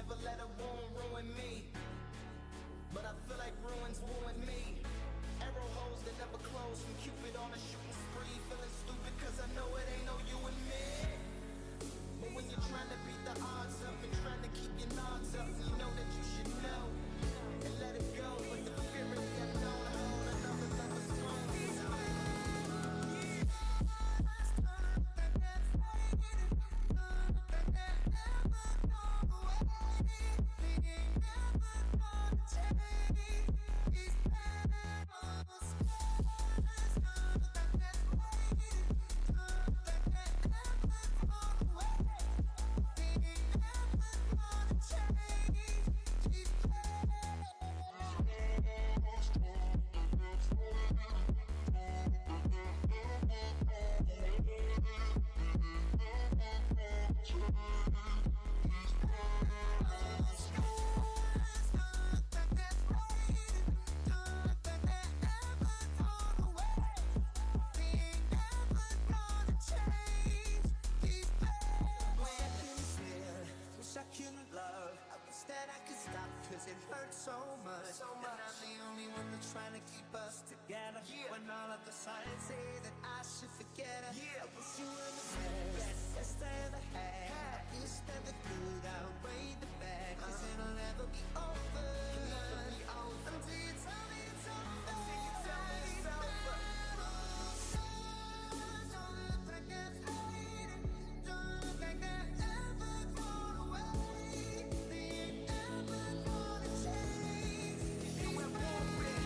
never let a wound ruin me. But I feel like ruins wooing me. Arrow holes that never close from Cupid on a shooting spree. Feeling stupid cause I know it ain't no you and me. But when you're trying to beat the odds up and trying to keep your nods up, you know that you should know and let it go. But the fear of the unknown, hold another lover's throne. When all of the signs say that I should forget her, I wish you were the best I ever had. I wish that the good outweighed the bad, cause it'll never be over until you tell me it's over. Until you tell me it's over. Don't look like they're fading. Don't look like they're ever gone away. They ain't ever gonna change. You were born with.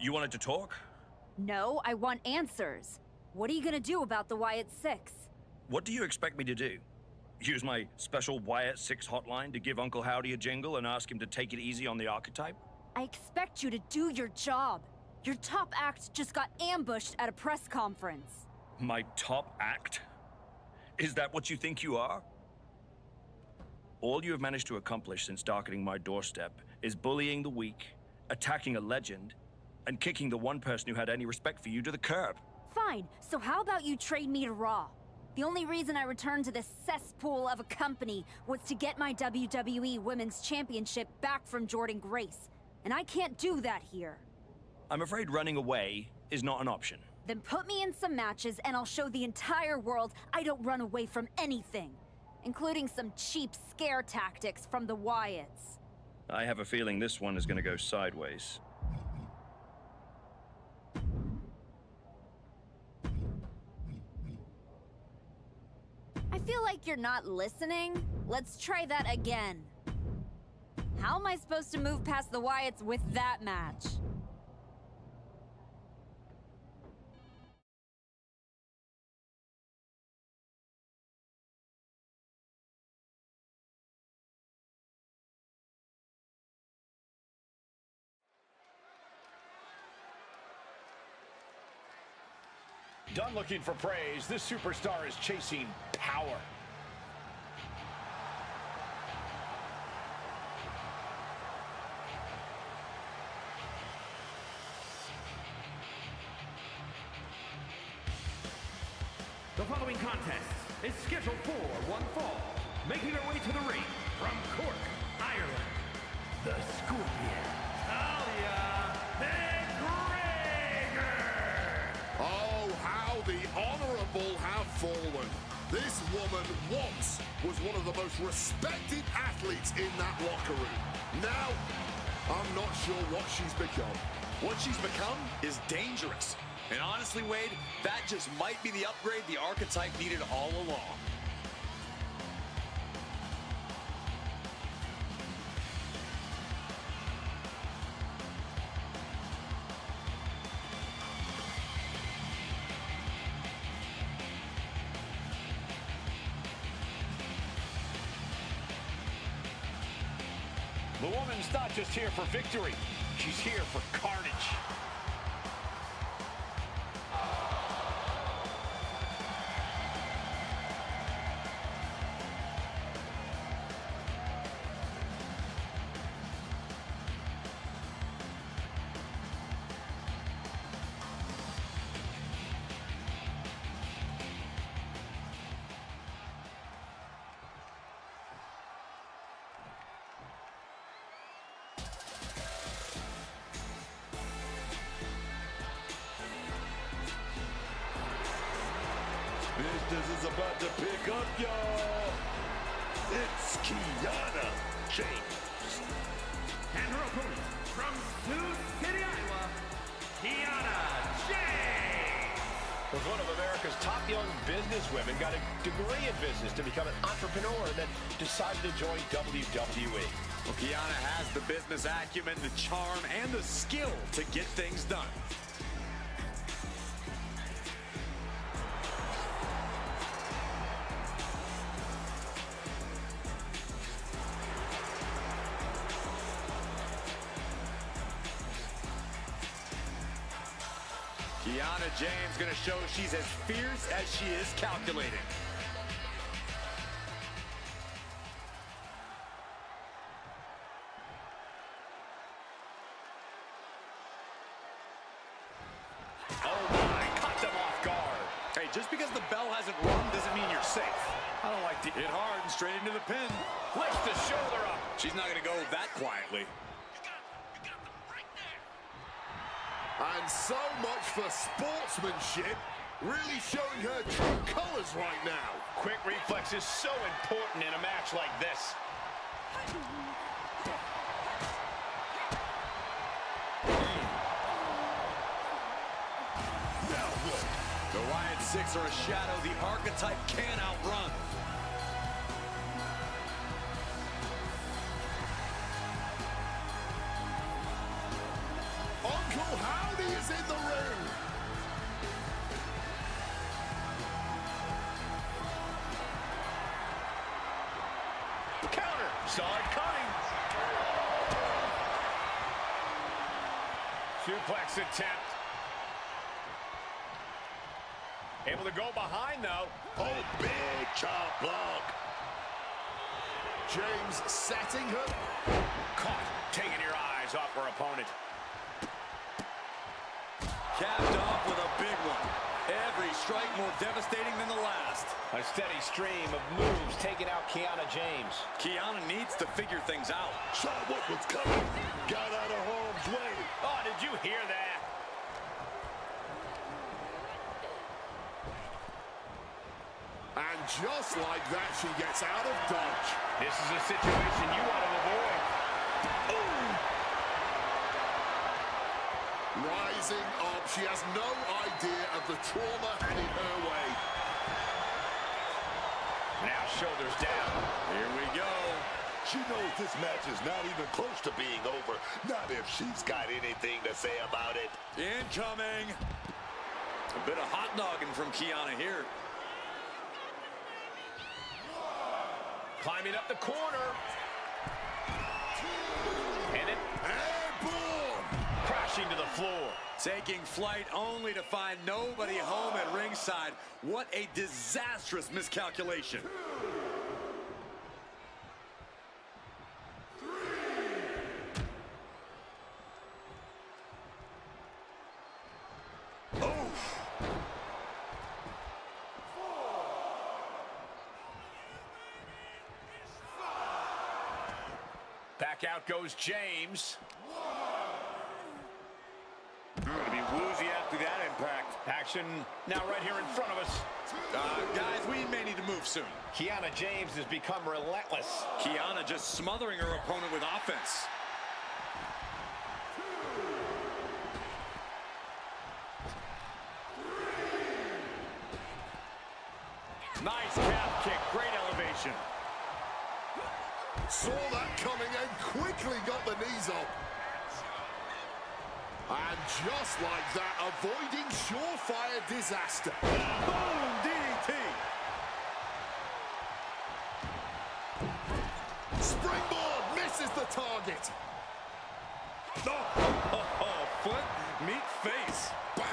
You wanted to talk? No, I want answers. What are you gonna do about the Wyatt Six? What do you expect me to do? Use my special Wyatt 6 hotline to give Uncle Howdy a jingle and ask him to take it easy on the archetype? I expect you to do your job. Your top act just got ambushed at a press conference. My top act? Is that what you think you are? All you have managed to accomplish since darkening my doorstep is bullying the weak, attacking a legend, and kicking the one person who had any respect for you to the curb. Fine, so how about you trade me to Raw? The only reason I returned to this cesspool of a company was to get my WWE Women's Championship back from Jordan Grace, and I can't do that here. I'm afraid running away is not an option. Then put me in some matches and I'll show the entire world I don't run away from anything, including some cheap scare tactics from the Wyatts. I have a feeling this one is going to go sideways. I feel like you're not listening. Let's try that again. How am I supposed to move past the Wyatts with that match? Done looking for praise, this superstar is chasing power. The following contest is scheduled for one fall. Making her way to the ring from Cork, Ireland, the Scorpion, Talia McGregor. Oh, how the honorable have fallen. This woman once was one of the most respected athletes in that locker room. Now, I'm not sure what she's become. What she's become is dangerous. And honestly, Wade, that just might be the upgrade the archetype needed all along. The woman's not just here for victory. She's here for carnage. Business is about to pick up, y'all. It's Kiana James. And her opponent from Sioux City, Iowa, Kiana James. Was one of America's top young businesswomen, got a degree in business to become an entrepreneur, and then decided to join WWE. Well, Kiana has the business acumen, the charm, and the skill to get things done. Kiana James going to show she's as fierce as she is calculating. Oh my, cut them off guard. Hey, just because the bell hasn't rung doesn't mean you're safe. I don't like to Hit hard and straight into the pin. lift the shoulder up. She's not going to go that quietly. And so much for sportsmanship. Really showing her true colors right now. Quick reflex is so important in a match like this. Now look. The Riot Six are a shadow the archetype can't outrun. Uncle Howdy is in the ring. Counter, saw it coming. Suplex attempt. Able to go behind, though. Oh, big chop block. James setting her. Caught, taking your eyes off her opponent. Capped off with a big one. Every strike more devastating than the last. A steady stream of moves taking out Kiana James. Kiana needs to figure things out. Saw what was coming. Got out of harm's way. Oh, did you hear that? And just like that, she gets out of dodge. This is a situation you want to avoid. Rising up, she has no idea of the trauma heading her way. Now shoulders down. Here we go. She knows this match is not even close to being over. Not if she's got anything to say about it. Incoming. A bit of hot dogging from Kiana here. Climbing up the corner. And it Airborne! crashing to the floor. Taking flight only to find nobody home at ringside. What a disastrous miscalculation. back. Out goes James. Gonna be woozy after that impact. Action now right here in front of us. Guys, we may need to move soon. Kiana James has become relentless. Kiana just smothering her opponent with offense. Nice calf kick, great elevation. Saw that coming and quickly got the knees up. And just like that, avoiding surefire disaster. Boom, DDT. Springboard misses the target. Oh, foot, meet face. Bam!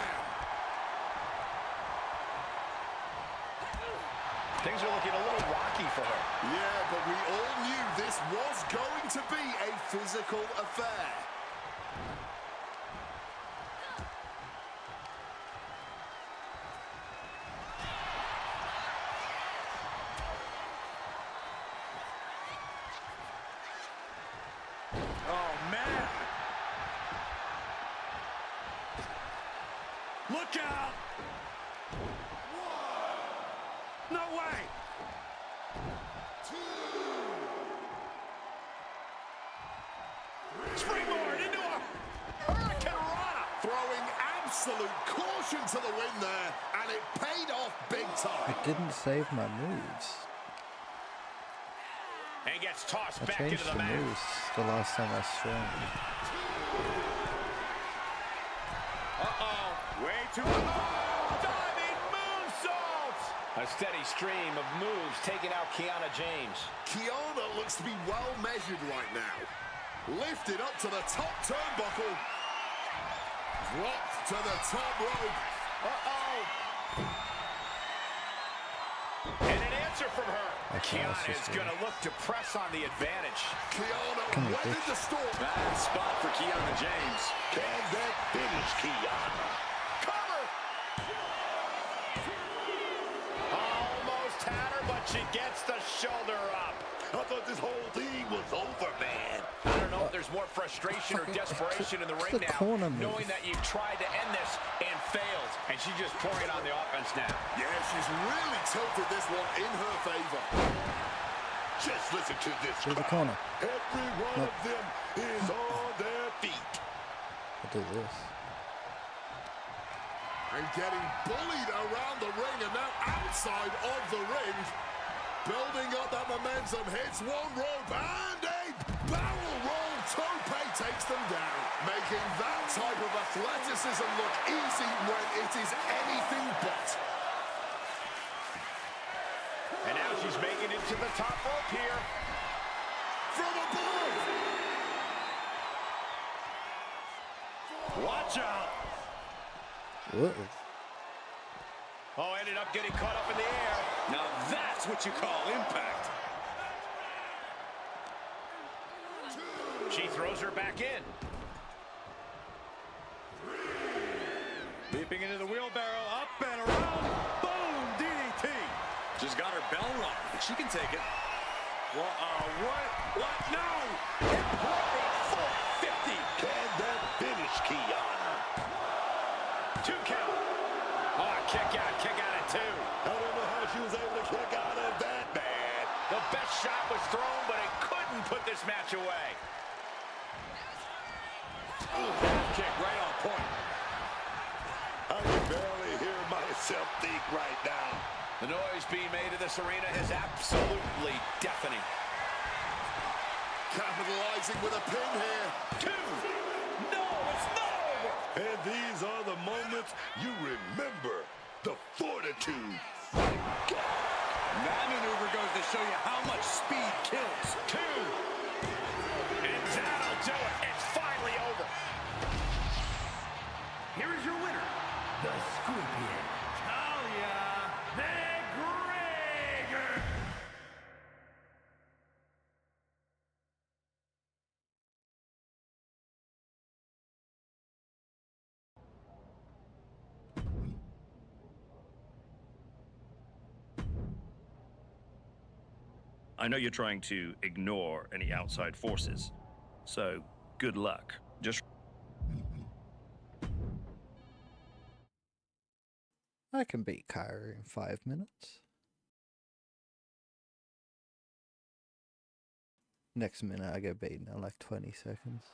Things are looking a little rocky for her. Yeah, but we all knew this was going to be a physical affair. Oh, man. Look out. No way. Springboard into a Hurricane Rana. Throwing absolute caution to the wind there, and it paid off big time. I didn't save my moves. And gets tossed I back changed into the the mat. moves the last time I streamed. Way too diving moonsault. A steady stream of moves taking out Kiana James. Kiana looks to be well measured right now. Lifted up to the top turnbuckle. Dropped to the top rope. And an answer from her. Okay, Kiana that's is just going to look to press on the advantage. Kiana weathered the storm. Bad spot for Kiana James. Can that finish Kiana? Cover. Almost had her, but she gets the shoulder up. I thought this whole thing was over, man. I don't know if there's more frustration or desperation in the ring now, corner move. knowing that you've tried to end this and failed. And she's just pouring on the offense now. Yeah, she's really tilted this one in her favor. Just listen to this. To the corner. Every one of them is on their feet. I'll do this. And getting bullied around the ring, and now outside of the ring. Building up that momentum, hits one rope, and a barrel roll tope takes them down. Making that type of athleticism look easy when it is anything but. And now she's making it to the top rope here. From above! Watch out. Whoa. Oh, ended up getting caught up in the air. Now that's what you call impact. She throws her back in. Leaping into the wheelbarrow, up and around. Boom, DDT. Just got her bell rung, but she can take it. What? No! Importing 450. Can that finish Kiana? 2 count. Oh, kick out at 2. I don't know how she was able to kick out of that bad. The best shot was thrown, but it couldn't put this match away. Kick right on point. I can barely hear myself think right now. The noise being made in this arena is absolutely deafening. Capitalizing with a pin here. 2. No, it's not over. And these are the moments you remember. The fortitude. That maneuver goes to show you how much speed kills. 2. And that'll do it. It's finally over. Here is your winner, the Scorpion, Talia McGregor. I know you're trying to ignore any outside forces, So, good luck. Just I can beat Kyrie in 5 minutes. Next minute I get beaten in like 20 seconds.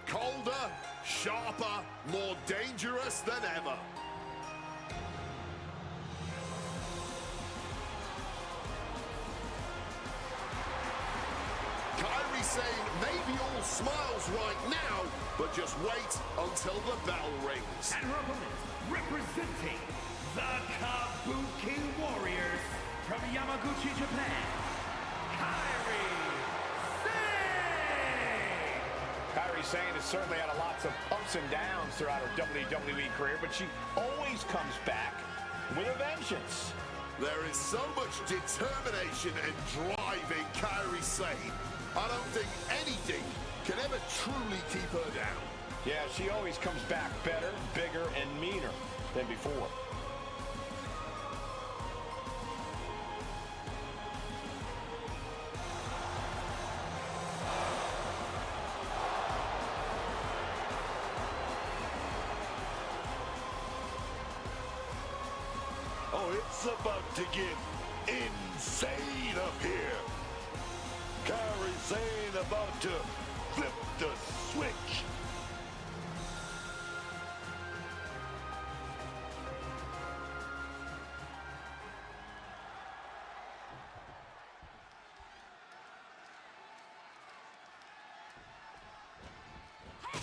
Colder, sharper, more dangerous than ever. Kyrie saying maybe all smiles right now, but just wait until the bell rings. And her opponent, representing the Kabuki Warriors from Yamaguchi, Japan, Kyrie Sane! Kyrie Sane has certainly had lots of ups and downs throughout her WWE career, but she always comes back with a vengeance. There is so much determination and drive in Kyrie Sane. I don't think anything can ever truly keep her down. Yeah, she always comes back better, bigger, and meaner than before. Oh, it's about to get insane up here. Kyrie Sane about to flip the switch.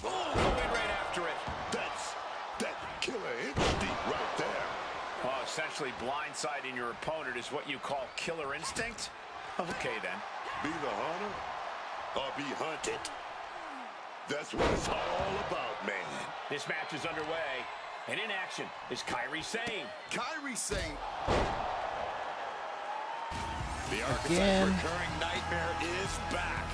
Oh, go in right after it. That's that killer instinct right there. Oh, essentially blindsiding your opponent is what you call killer instinct? Okay, then. Be the hunter or be hunted. That's what it's all about, man. This match is underway, and in action is Kyrie Sane. Kyrie Sane. The archetype Again. recurring nightmare is back.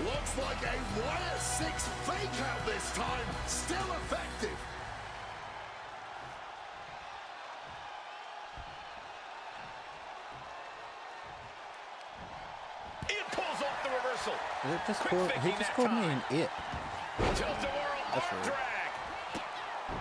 Looks like a wire 6 fake out this time. Still effective. It pulls off the reversal. He just called me an it. Tilt-a-whirl That's arm right. drag.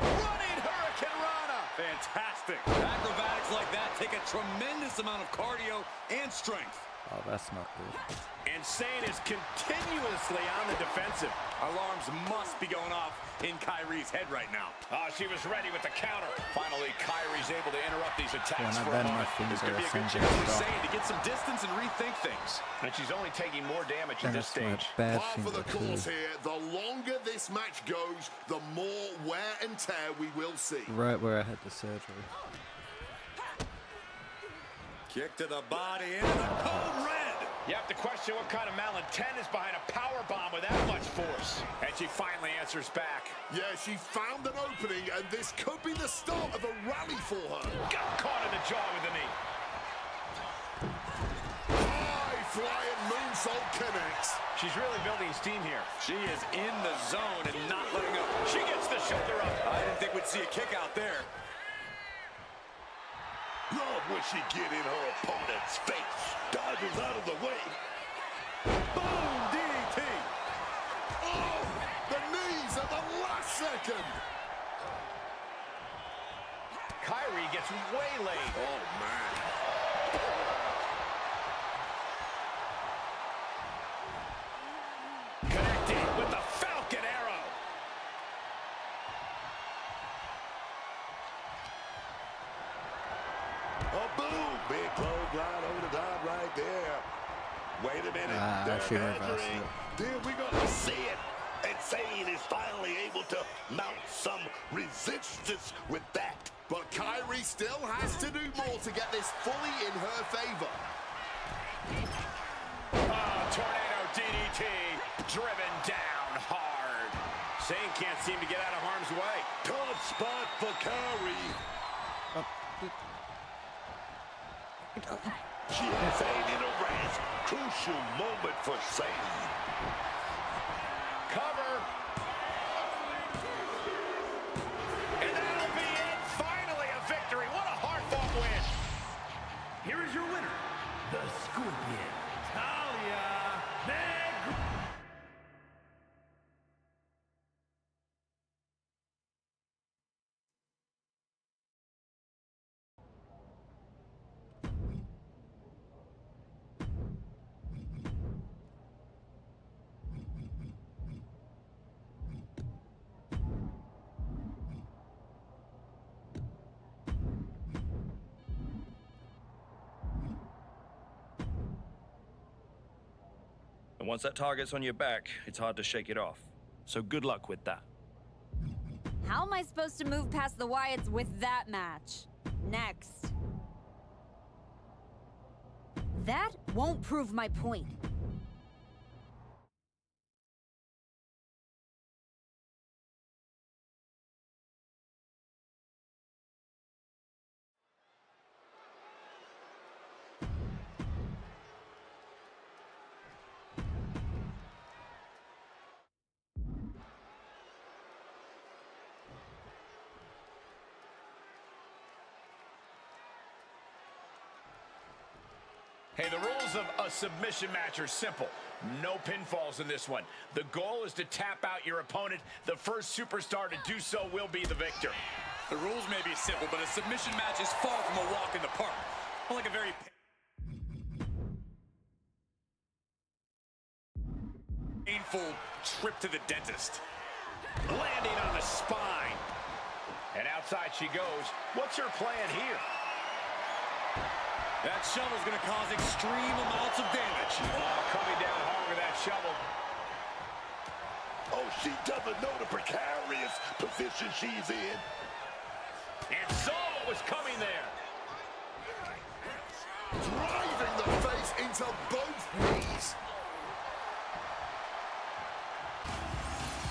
Running Hurricane Rana. Fantastic. Acrobatics like that take a tremendous amount of cardio and strength. Oh, that's not good. And Sane is continuously on the defensive. Alarms must be going off in Kyrie's head right now. Oh, she was ready with the counter. Finally, Kyrie's able to interrupt these attacks When I for a bend my moment. finger, This could be a good it chance sends for it Sane to get some distance and rethink things. And she's only taking more damage at And this it's my stage. bad Par for finger the course too. here. The longer this match goes, the more wear and tear we will see. Right where I had the surgery. Kick to the body into the code red. You have to question what kind of malintent is behind a power bomb with that much force. And she finally answers back. Yeah, she found an opening, and this could be the start of a rally for her. Got caught in the jaw with the knee. High-flying moonsault connects. She's really building steam here. She is in the zone and not letting up. She gets the shoulder up. I didn't think we'd see a kick out there. Love when she get in her opponent's face. Dodges out of the way. Boom, DDT. Oh, the knees at the last second. Kyrie gets waylaid. Oh, man. Connecting with the Falcon Arrow. A boom. Big clothesline over the top right there. Wait a minute. They're she reversed measuring. it. Then we're going to see it. And Sane is finally able to mount some resistance with that. But Kyrie still has to do more to get this fully in her favor. Oh, tornado DDT. Driven down hard. Sane can't seem to get out of harm's way. Tough spot for Kyrie. She has Sane in a rest. Crucial moment for Sane. Cover. the Scorpion, Talia Negro. And once that target's on your back, it's hard to shake it off. So good luck with that. How am I supposed to move past the Wyatts with that match? Next. That won't prove my point. Hey, the rules of a submission match are simple. No pinfalls in this one. The goal is to tap out your opponent. The first superstar to do so will be the victor. The rules may be simple, but a submission match is far from a walk in the park. More like a very painful trip to the dentist. Landing on the spine. And outside she goes. What's her plan here? That shovel's going to cause extreme amounts of damage. Oh, coming down hard with that shovel. Oh, she doesn't know the precarious position she's in. And saw what was coming there. Driving the face into both knees.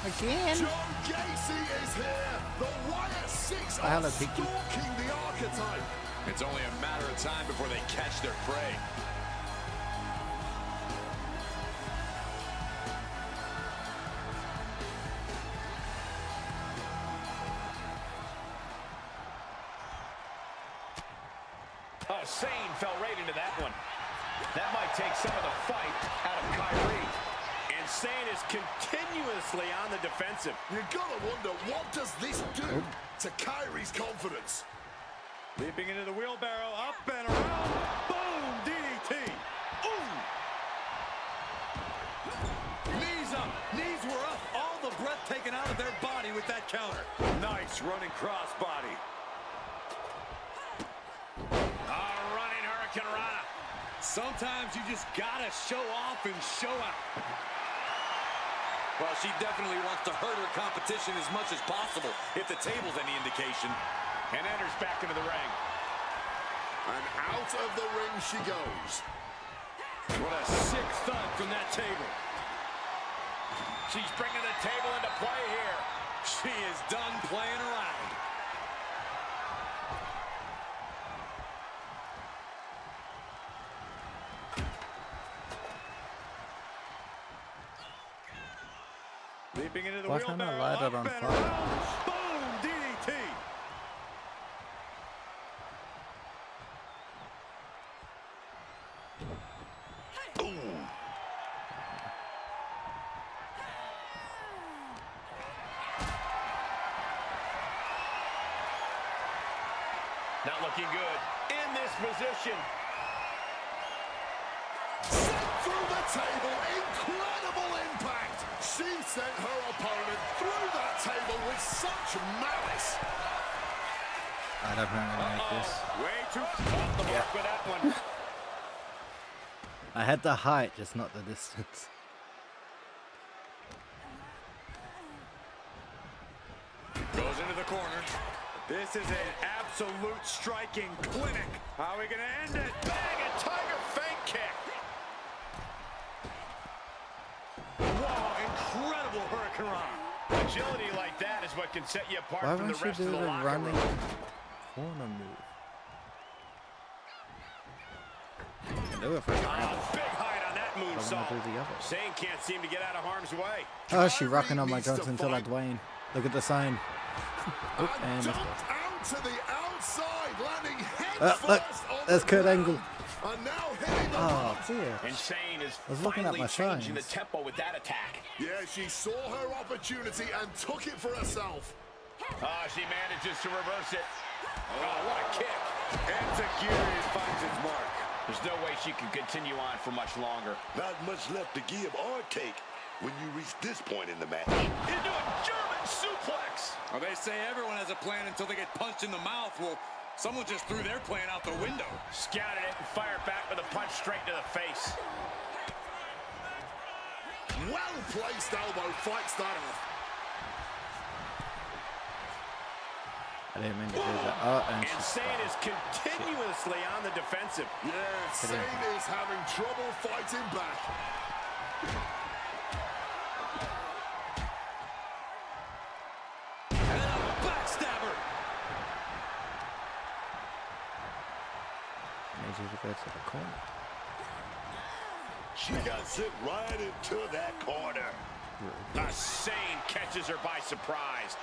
Again. Joe Gacy is here. The Wyatt Six Hello, are Pinky. stalking the archetype. It's only a matter of time before they catch their prey. Oh, Sane fell right into that one. That might take some of the fight out of Kyrie. And Sane is continuously on the defensive. You gotta wonder, what does this do to Kyrie's confidence? Leaping into the wheelbarrow, up and around. Boom! DDT. Ooh! Knees up. Knees were up. All the breath taken out of their body with that counter. Nice running crossbody. Running Hurricane Rana. Sometimes you just gotta show off and show out. Well, she definitely wants to hurt her competition as much as possible, if the table's any indication. And enters back into the ring. And out of the ring she goes. What a sick thud from that table. She's bringing the table into play here. She is done playing around. Leaping into the Why can't I wheelbarrow, light it up on and fire? around. Boom! DDT. Not looking good in this position. Sent through the table, incredible impact. She sent her opponent through that table with such malice. I don't really like this. Way too off the mark with that one. I had the height, just not the distance. Goes into the corner. This is an absolute striking clinic. How are we going to end it? Bang, a tiger feint kick. Whoa, incredible Hurricanrana. Agility like that is what can set you apart Why from the won't you rest do of the the locker running room. corner move? I can do it for a Oh, big height on that I moonsault. want to do the other. Sane can't seem to get out of harm's way. Oh, she rocking on my needs to guns until I fight. Dwayne. Look at the sign. Oop, and Dumped out to the outside, landing head look, first on there's the Kurt ground. Angle. And now hitting the Oh, mat. dear. Insane is I was looking at finally my changing the signs. tempo with that attack. Yeah, she saw her opportunity and took it for herself. She manages to reverse it. Oh, what a kick. And Zagiri finds its mark. There's no way she can continue on for much longer. Not much left to give or take when you reach this point in the match. Into a German suplex. Well, they say everyone has a plan until they get punched in the mouth. Well, someone just threw their plan out the window. Scouted it and fired back with a punch straight to the face. Well-placed elbow fights that off. I didn't mean to do that. Oh, and she's Insane is continuously on the defensive. Yeah, Sane is having trouble fighting back. And a backstabber. needs you to go to the corner. She got sent right into that corner. Insane catches her by surprise.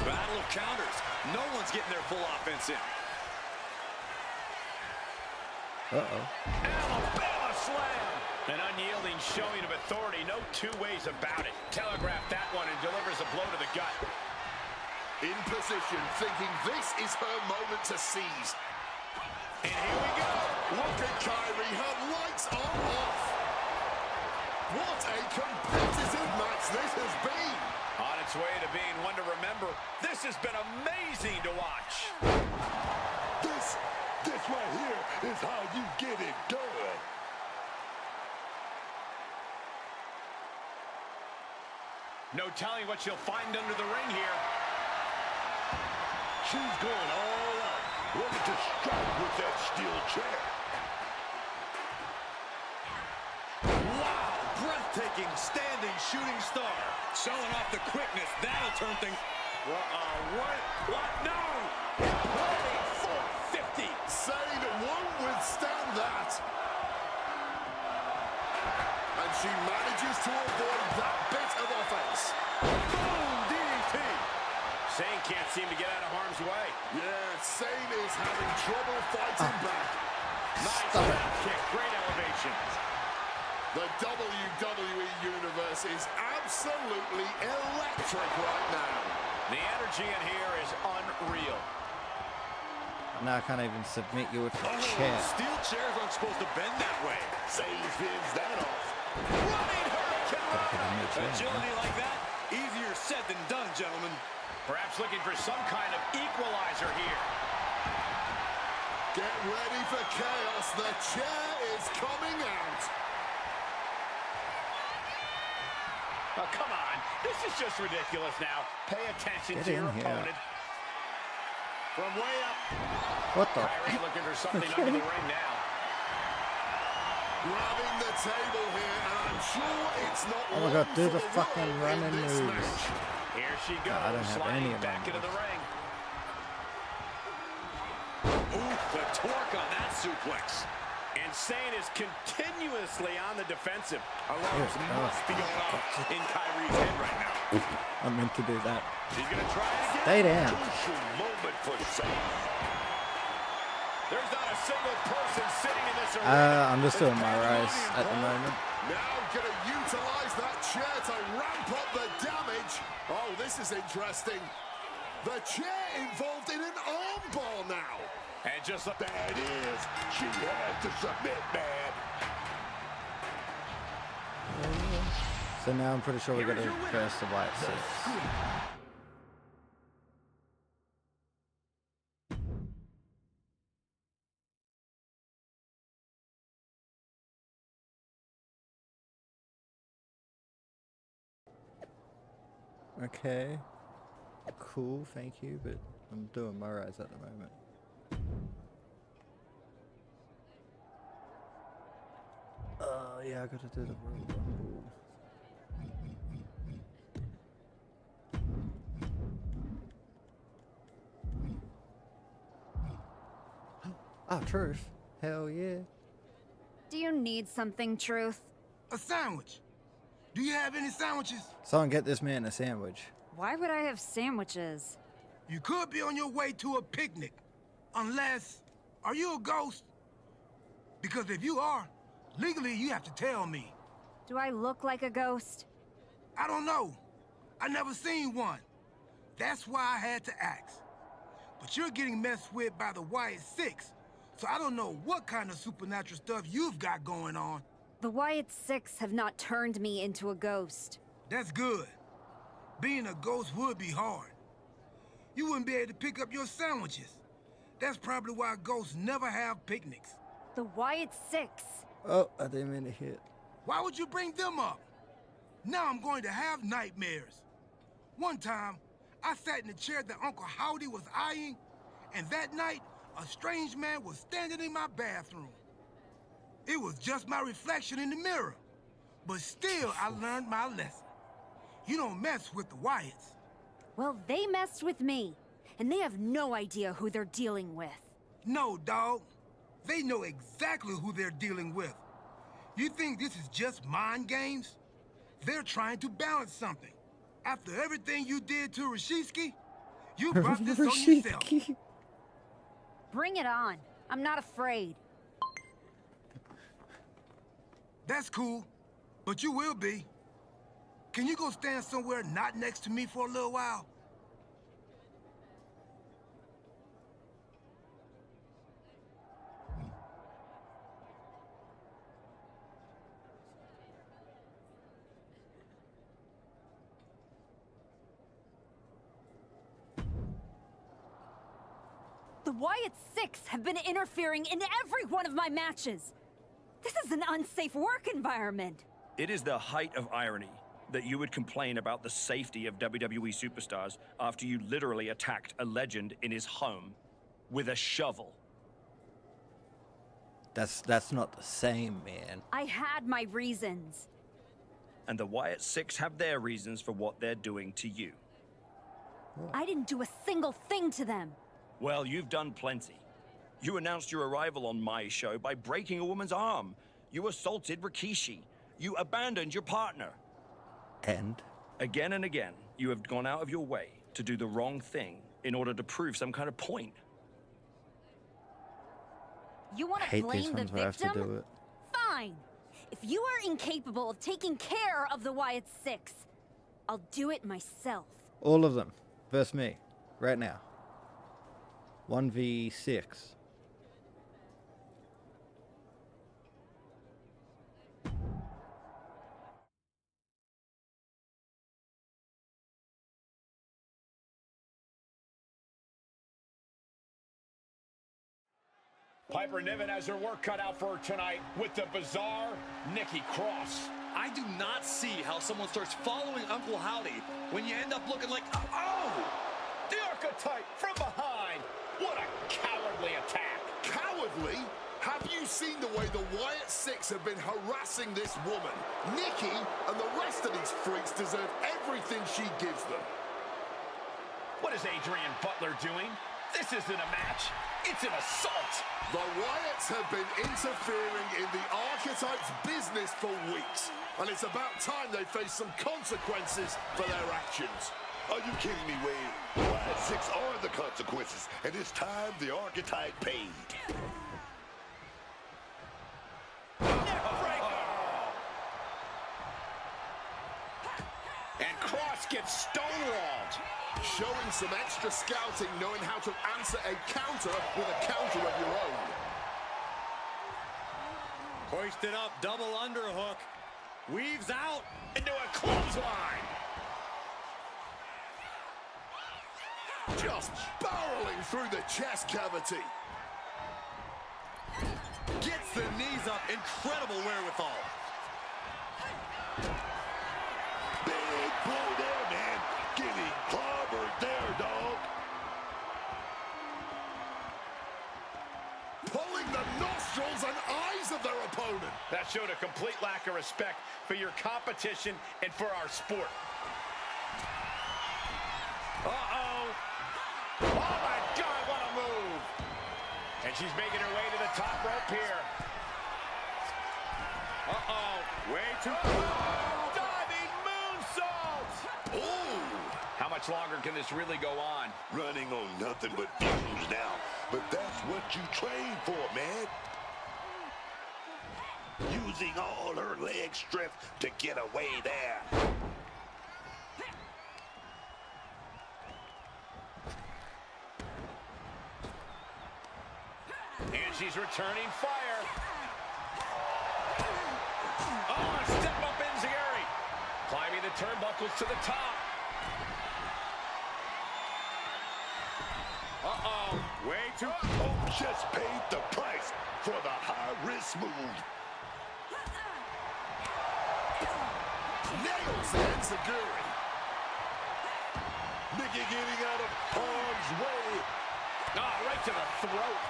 Battle of counters. No one's getting their full offense in. Uh-oh. Alabama slam. An unyielding showing of authority. No two ways about it. Telegraphed that one and delivers a blow to the gut. In position, thinking this is her moment to seize. And here we go. Look at Kyrie, her lights are off. What a competitive match this has been. On its way to being one to remember. This has been amazing to watch. This right here is how you get it done. No telling what she'll find under the ring here. She's going all out, ready to strike with that steel chair. Wow, breathtaking standing shooting star. Showing off the quickness. That'll turn things. What? No! Rolling 450. Sane won't withstand that. And she manages to avoid that bit of offense. Boom! DDT. Sane can't seem to get out of harm's way. Yeah, Sane is having trouble fighting back. Nice Stop it. drop kick. Great elevation. The WWE Universe is absolutely electric right now. The energy in here is unreal. Now I can't even submit you with the chair. Steel chairs aren't supposed to bend that way. Sane fends that off. Running hurricane. chair, Agility like that, easier said than done, gentlemen. Perhaps looking for some kind of equalizer here. Get ready for chaos. The chair is coming out. Oh, come on. This is just ridiculous now. Pay attention Get to your in here. opponent. From way up. What the? Kyrie looking for something under the ring now. Grabbing the table here, and I'm sure it's not Oh my god, long do for the fucking world in running this moves. match. Here she goes, I don't have sliding any of back them into the ring. Ooh, the torque on that suplex. Insane is continuously on the defensive. Alarms must be going off in Kyrie's head right now. I meant to do that. She's going to try it again. Stay down. Crucial moment for Sane. There's not a single person sitting in this arena. I'm just doing MyRise at the moment. Now gonna utilize that chair to ramp up the damage. Oh, this is interesting. The chair involved in an armbar now. And just like That is, she has to submit, man. So now I'm pretty sure we're gonna reverse the white six. Okay. Cool, thank you, but I'm doing MyRise at the moment. Yeah, I gotta do the Royal Rumble. Oh, Truth. Hell yeah. Do you need something, Truth? A sandwich. Do you have any sandwiches? Someone get this man a sandwich. Why would I have sandwiches? You could be on your way to a picnic. Unless... Are you a ghost? Because if you are, legally you have to tell me. Do I look like a ghost? I don't know. I never seen one. That's why I had to ask. But you're getting messed with by the Wyatt Six, so I don't know what kind of supernatural stuff you've got going on. The Wyatt Six have not turned me into a ghost. That's good. Being a ghost would be hard. You wouldn't be able to pick up your sandwiches. That's probably why ghosts never have picnics. The Wyatt Six? Oh, I didn't mean to hit. Why would you bring them up? Now I'm going to have nightmares. One time, I sat in the chair that Uncle Howdy was eyeing, and that night, a strange man was standing in my bathroom. It was just my reflection in the mirror. But still, I learned my lesson. You don't mess with the Wyatts. Well, they messed with me, and they have no idea who they're dealing with. No, dog. They know exactly who they're dealing with. You think this is just mind games? They're trying to balance something. After everything you did to Rashitsky, you brought this on yourself. Bring it on. I'm not afraid. That's cool, but you will be. Can you go stand somewhere not next to me for a little while? The Wyatt Six have been interfering in every one of my matches. This is an unsafe work environment. It is the height of irony that you would complain about the safety of WWE superstars after you literally attacked a legend in his home with a shovel. That's not the same, man. I had my reasons. And the Wyatt Six have their reasons for what they're doing to you. I didn't do a single thing to them. Well, you've done plenty. You announced your arrival on my show by breaking a woman's arm. You assaulted Rikishi. You abandoned your partner. And? Again and again, you have gone out of your way to do the wrong thing in order to prove some kind of point. You want to Hate blame these the ones where I have to victim? do it. Fine. If you are incapable of taking care of the Wyatt Six, I'll do it myself. All of them. Versus me. Right now. 1v6. Piper Niven has her work cut out for her tonight with the bizarre Nikki Cross. I do not see how someone starts following Uncle Howdy when you end up looking like, oh! The archetype from behind. What a cowardly attack. Cowardly? Have you seen the way the Wyatt Six have been harassing this woman? Nikki and the rest of these freaks deserve everything she gives them. What is Adrian Butler doing? This isn't a match. It's an assault. The Wyatts have been interfering in the archetype's business for weeks, and it's about time they face some consequences for their actions. Are you kidding me, Wade? The Wyatt Six are the consequences, and it's time the archetype paid. And Cross gets stonewalled. Showing some extra scouting, knowing how to answer a counter with a counter of your own. Hoisted up, double underhook. Weaves out. Into a clothesline. Just barreling through the chest cavity. Gets the knees up. Incredible wherewithal. Big blow there, man. Getting clobbered there, dog. Pulling the nostrils and eyes of their opponent. That showed a complete lack of respect for your competition and for our sport. Uh-oh. Oh, my God, what a move. And she's making her way to the top rope here. Uh-oh. Way too... Oh, diving moonsault. Ooh. How much longer can this really go on? Running on nothing but fumes now. But that's what you train for, man. using all her leg strength to get away there. And she's returning fire. Oh, a step up enziguri. Climbing the turnbuckles to the top. Uh-oh, way too... Oh, just paid the price for the high-risk move. Nails the enziguri. Nikki getting out of harm's way. Ah, right to the throat.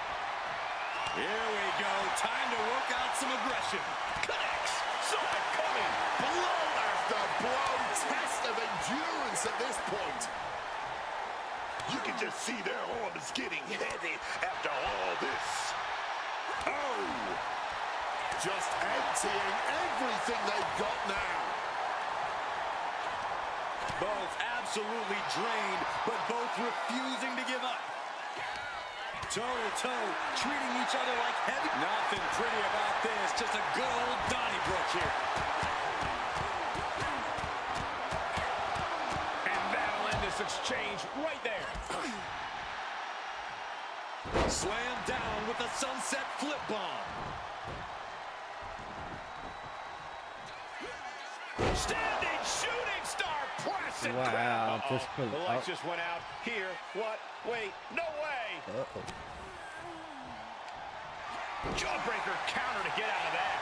Here we go. Time to work out some aggression. Connects. Saw it coming. Blow after blow. Test of endurance at this point. You can just see their arms getting heavy after all this. Oh! Just emptying everything they've got now. Both absolutely drained, but both refusing to give up. Toe-to-toe, treating each other like heavy. Nothing pretty about this. Just a good old Donnybrook here. And that'll end this exchange right there. Slam down with a sunset flip bomb. Standing shooting star press and Wow, grab. just The pull lights up. just went out. Here. What? Wait. No way. Uh-oh. Jawbreaker counter to get out of that.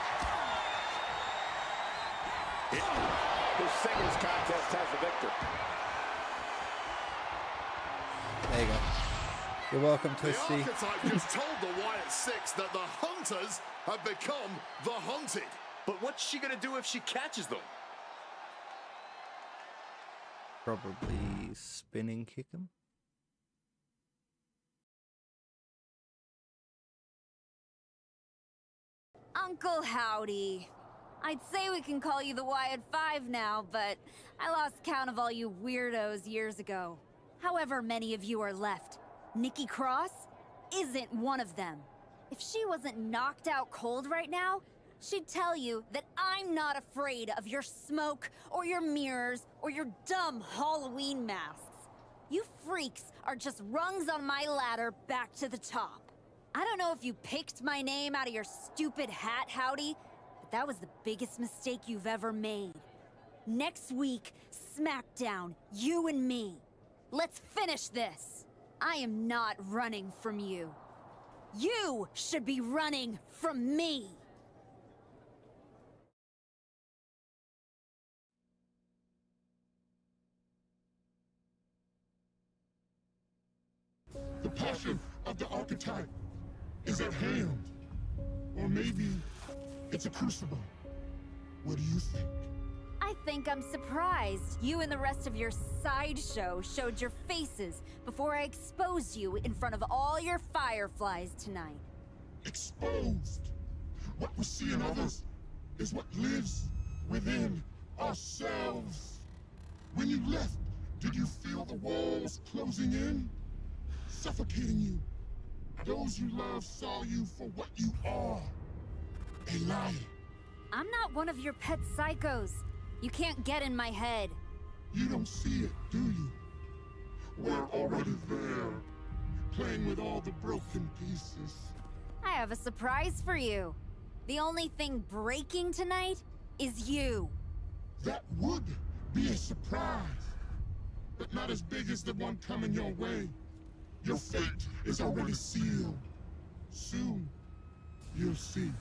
The singles contest has the victor. There you go. You're welcome, The Twisty. archetype just told the Wyatt Six that the hunters have become the hunted. But what's she gonna do if she catches them? Probably spinning kick him. Uncle Howdy. I'd say we can call you the Wyatt Five now, but I lost count of all you weirdos years ago. However many of you are left, Nikki Cross isn't one of them. If she wasn't knocked out cold right now, she'd tell you that I'm not afraid of your smoke or your mirrors or your dumb Halloween masks. You freaks are just rungs on my ladder back to the top. I don't know if you picked my name out of your stupid hat, Howdy, but that was the biggest mistake you've ever made. Next week, SmackDown, you and me. Let's finish this. I am not running from you. You should be running from me. The passion of the archetype is at hand. Or maybe it's a crucible. What do you think? I think I'm surprised you and the rest of your sideshow showed your faces before I exposed you in front of all your fireflies tonight. Exposed. What we see in others is what lives within ourselves. When you left, did you feel the walls closing in? Suffocating you. Those you love saw you for what you are. A liar. I'm not one of your pet psychos. You can't get in my head. You don't see it, do you? We're already there, playing with all the broken pieces. I have a surprise for you. The only thing breaking tonight is you. That would be a surprise, but not as big as the one coming your way. Your fate is already sealed. Soon, you'll see.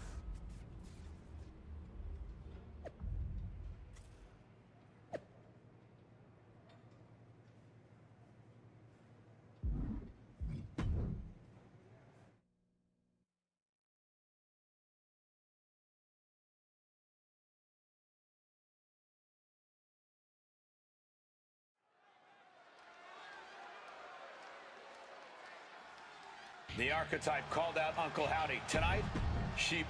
The archetype called out Uncle Howdy. Tonight, she...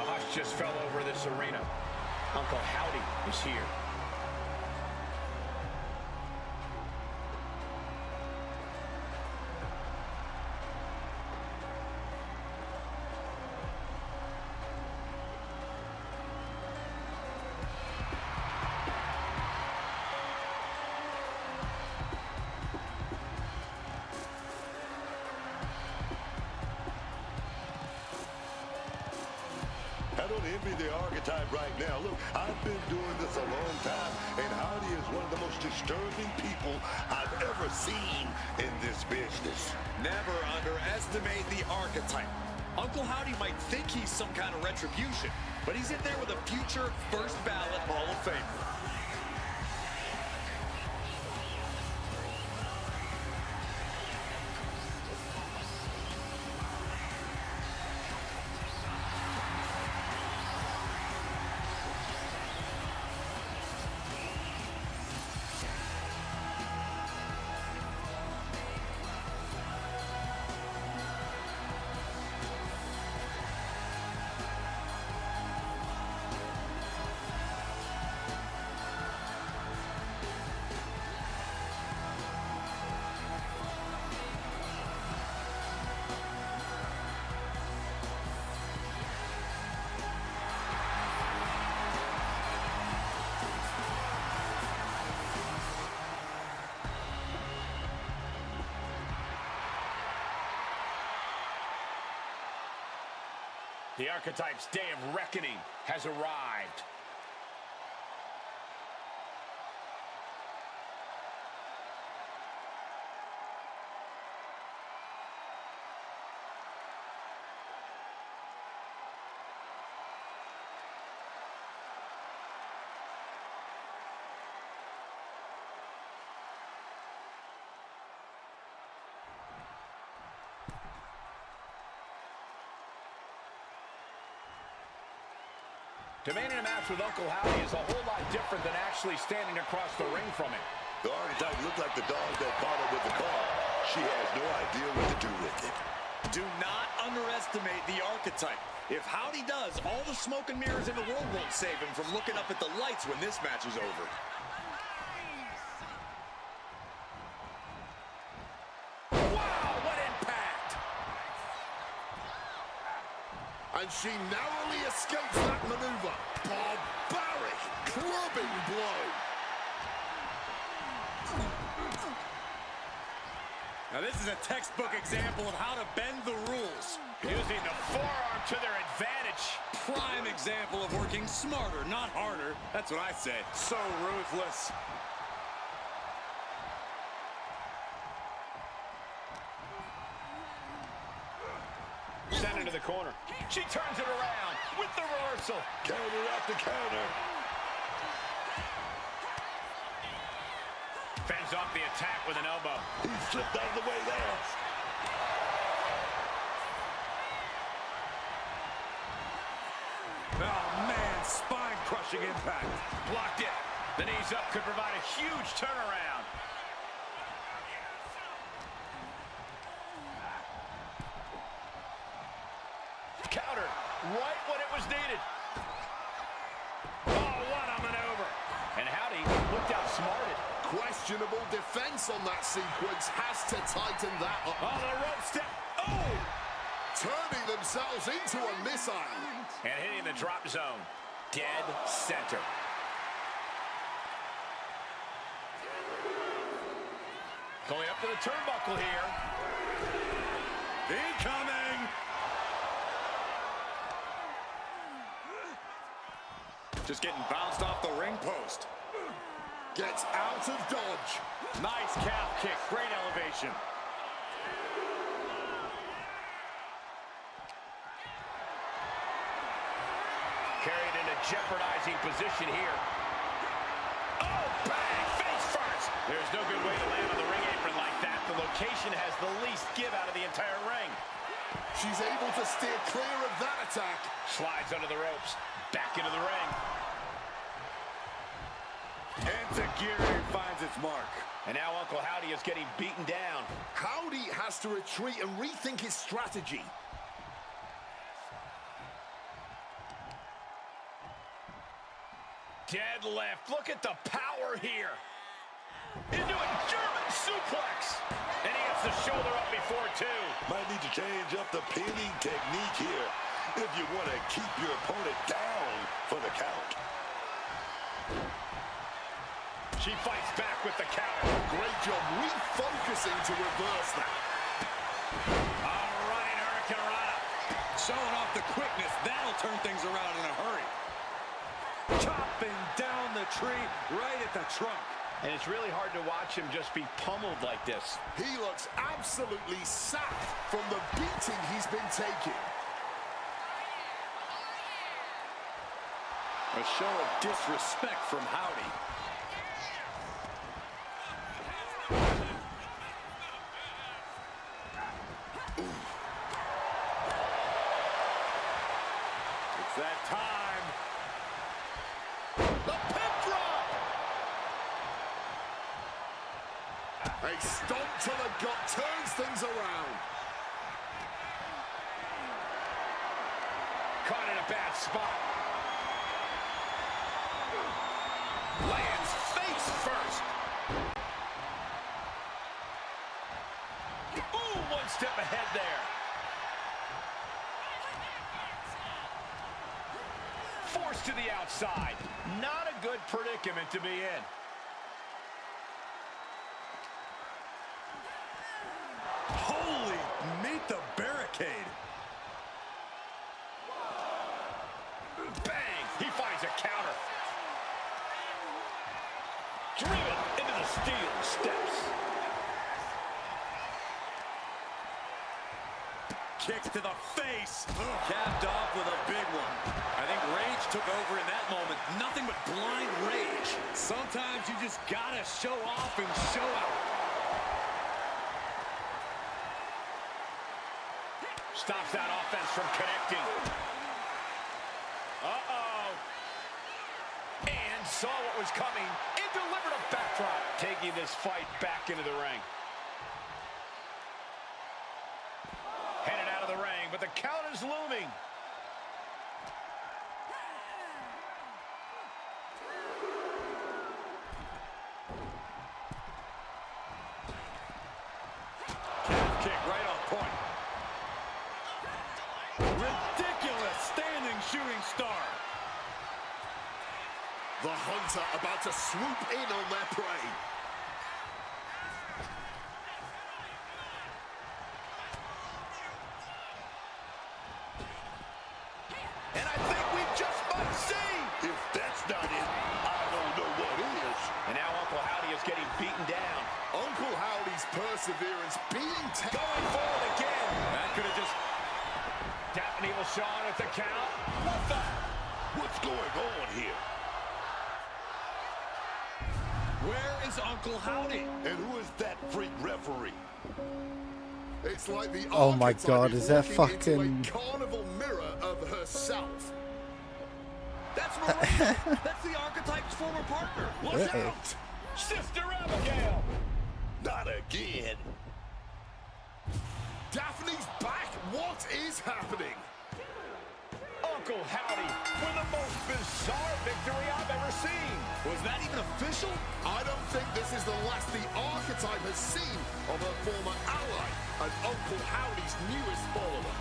hush just fell over this arena. Uncle Howdy is here. I don't envy the archetype right now. Look, I've been doing this a long time, and Howdy is one of the most disturbing people I've ever seen in this business. Never underestimate the archetype. Uncle Howdy might think he's some kind of retribution, but he's in there with a future first ballot Hall of Famer. The Archetype's day of reckoning has arrived. Demanding a match with Uncle Howdy is a whole lot different than actually standing across the ring from him. The archetype looked like the dog that caught her with the car. She has no idea what to do with it. Do not underestimate the archetype. If Howdy does, all the smoke and mirrors in the world won't save him from looking up at the lights when this match is over. Wow, what impact! And she narrowly escapes that maneuver. Barbaric clubbing blow. Now this is a textbook example of how to bend the rules. Using the forearm to their advantage. Prime example of working smarter, not harder. That's what I say. So ruthless. Sent into the corner. She turns it around with the reversal. Counter after counter. Fends off the attack with an elbow. He slipped out of the way there. Oh, man, spine-crushing impact. Blocked it. The knees up could provide a huge turnaround. Countered right when it was needed. Oh, what a maneuver. And Howdy looked outsmarted. Questionable defense on that sequence. Has to tighten that up. On the rope step. Oh! Turning themselves into a missile. And hitting the drop zone. Dead center. Going up to the turnbuckle here. Incoming! Just getting bounced off the ring post. Gets out of dodge. Nice calf kick. Great elevation. Carried in a jeopardizing position here. Oh, bang! Face first! There's no good way to land on the ring apron like that. The location has the least give out of the entire ring. She's able to steer clear of that attack. Slides under the ropes. Back into the ring. Enzuigiri finds its mark. And now Uncle Howdy is getting beaten down. Howdy has to retreat and rethink his strategy. deadlift. Look at the power here. Into a German suplex. And he gets the shoulder up before two. Might need to change up the pinning technique here if you want to keep your opponent down for the count. She fights back with the counter. Great job refocusing to reverse that. All right, Hurricanrana. Showing off the quickness. That'll turn things around in a hurry. Chopping down the tree right at the trunk. And it's really hard to watch him just be pummeled like this. He looks absolutely sapped from the beating he's been taking. A show of disrespect from Howdy. It's that time. The pep drop! A stomp to the gut turns things around. Caught in a bad spot. Lands face first. Ooh, one step ahead there. Forced to the outside. Not a good predicament to be in. Holy, meet the barricade. Bang! He finds a counter. Driven into the steel steps. Kicks to the face. Capped off with a big one. I think rage took over in that moment. Nothing but blind rage. Sometimes you just gotta show off and show out. Stops that offense from connecting. Uh-oh. And saw what was coming and delivered a backdrop, taking this fight back into the ring. Headed out of the ring, but the count is looming. Calf kick right on point. Ridiculous standing shooting star. The hunter about to swoop in on their prey. And I think we just might see. If that's not it, I don't know what is. And now Uncle Howdy is getting beaten down. Uncle Howdy's perseverance being Going forward again. That could have just... Daphne will Shawn at the count. What the? What's going on here? Where is Uncle Howdy? And who is that freak referee? It's like the Oh my archetype God, is that walking into fucking- a carnival mirror of herself. That's Miranda. That's the archetype's former partner. Look Uh-oh. out. Sister Abigail. Not again. Daphne's back. What is happening? Uncle Howdy with the most bizarre victory I've ever seen. Was that even official? I don't think this is the last the archetype has seen of her former ally and Uncle Howdy's newest follower.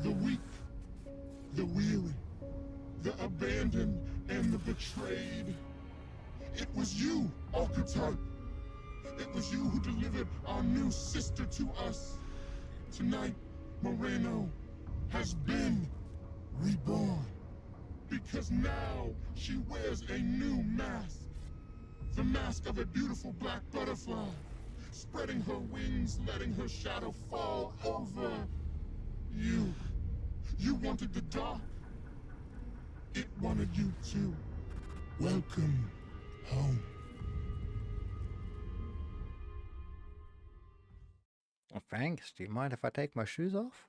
The weak, the weary, the abandoned, and the betrayed. It was you, archetype. It was you who delivered our new sister to us. Tonight, Moreno has been reborn. Because now she wears a new mask. The mask of a beautiful black butterfly, spreading her wings, letting her shadow fall over you. You wanted the dark. It wanted you too. Welcome home. Oh, thanks. Do you mind if I take my shoes off?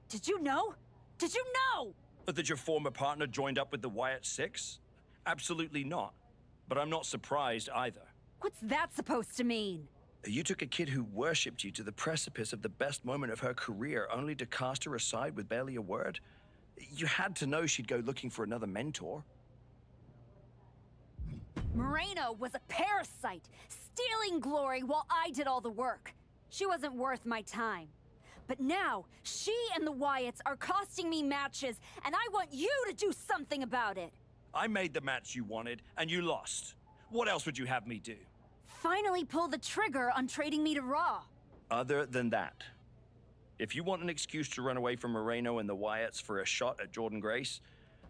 Did you know? Did you know? That your former partner joined up with the Wyatt Six? Absolutely not. But I'm not surprised either. What's that supposed to mean? You took a kid who worshipped you to the precipice of the best moment of her career, only to cast her aside with barely a word? You had to know she'd go looking for another mentor. Moreno was a parasite, stealing glory while I did all the work. She wasn't worth my time. But now, she and the Wyatts are costing me matches, and I want you to do something about it. I made the match you wanted, and you lost. What else would you have me do? Finally pull the trigger on trading me to Raw. Other than that, if you want an excuse to run away from Moreno and the Wyatts for a shot at Jordan Grace,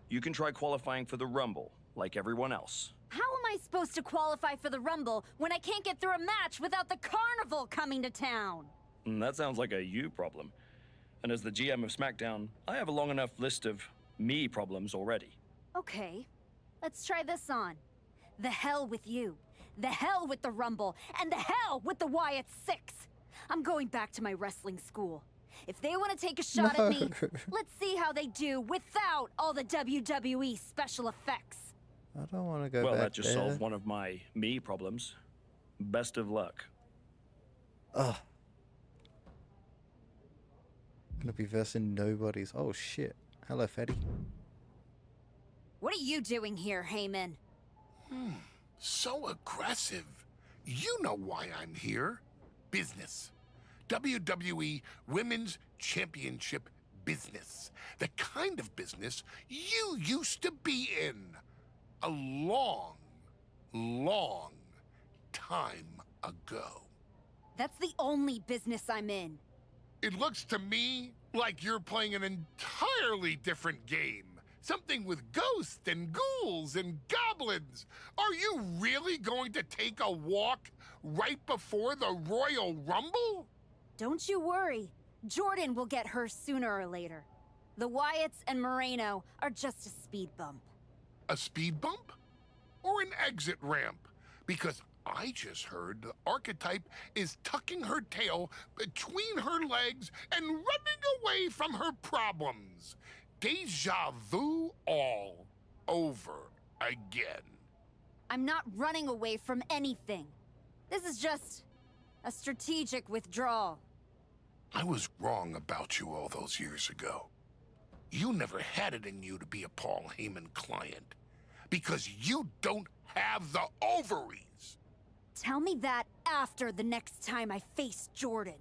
you can try qualifying for the Rumble, like everyone else. How am I supposed to qualify for the Rumble when I can't get through a match without the Carnival coming to town? That sounds like a you problem. And as the GM of SmackDown, I have a long enough list of me problems already. Okay, let's try this on. The hell with you. The hell with the Rumble. And the hell with the Wyatt Six. I'm going back to my wrestling school. If they want to take a shot at me, let's see how they do without all the WWE special effects. I don't want to go well, back that just there. solved one of my me problems. Best of luck. Ugh. Gonna be versing nobodies. Oh shit. Hello, Fetty. What are you doing here, Heyman? So aggressive. You know why I'm here. Business. WWE Women's Championship business. The kind of business you used to be in. A long, long time ago. That's the only business I'm in. It looks to me like you're playing an entirely different game. Something with ghosts and ghouls and goblins. Are you really going to take a walk right before the Royal Rumble? Don't you worry. Jordan will get her sooner or later. The Wyatts and Moreno are just a speed bump. A speed bump? Or an exit ramp? Because I just heard the archetype is tucking her tail between her legs and running away from her problems. Deja vu all over again. I'm not running away from anything. This is just a strategic withdrawal. I was wrong about you all those years ago. You never had it in you to be a Paul Heyman client. Because you don't have the ovaries. Tell me that after the next time I face Jordan.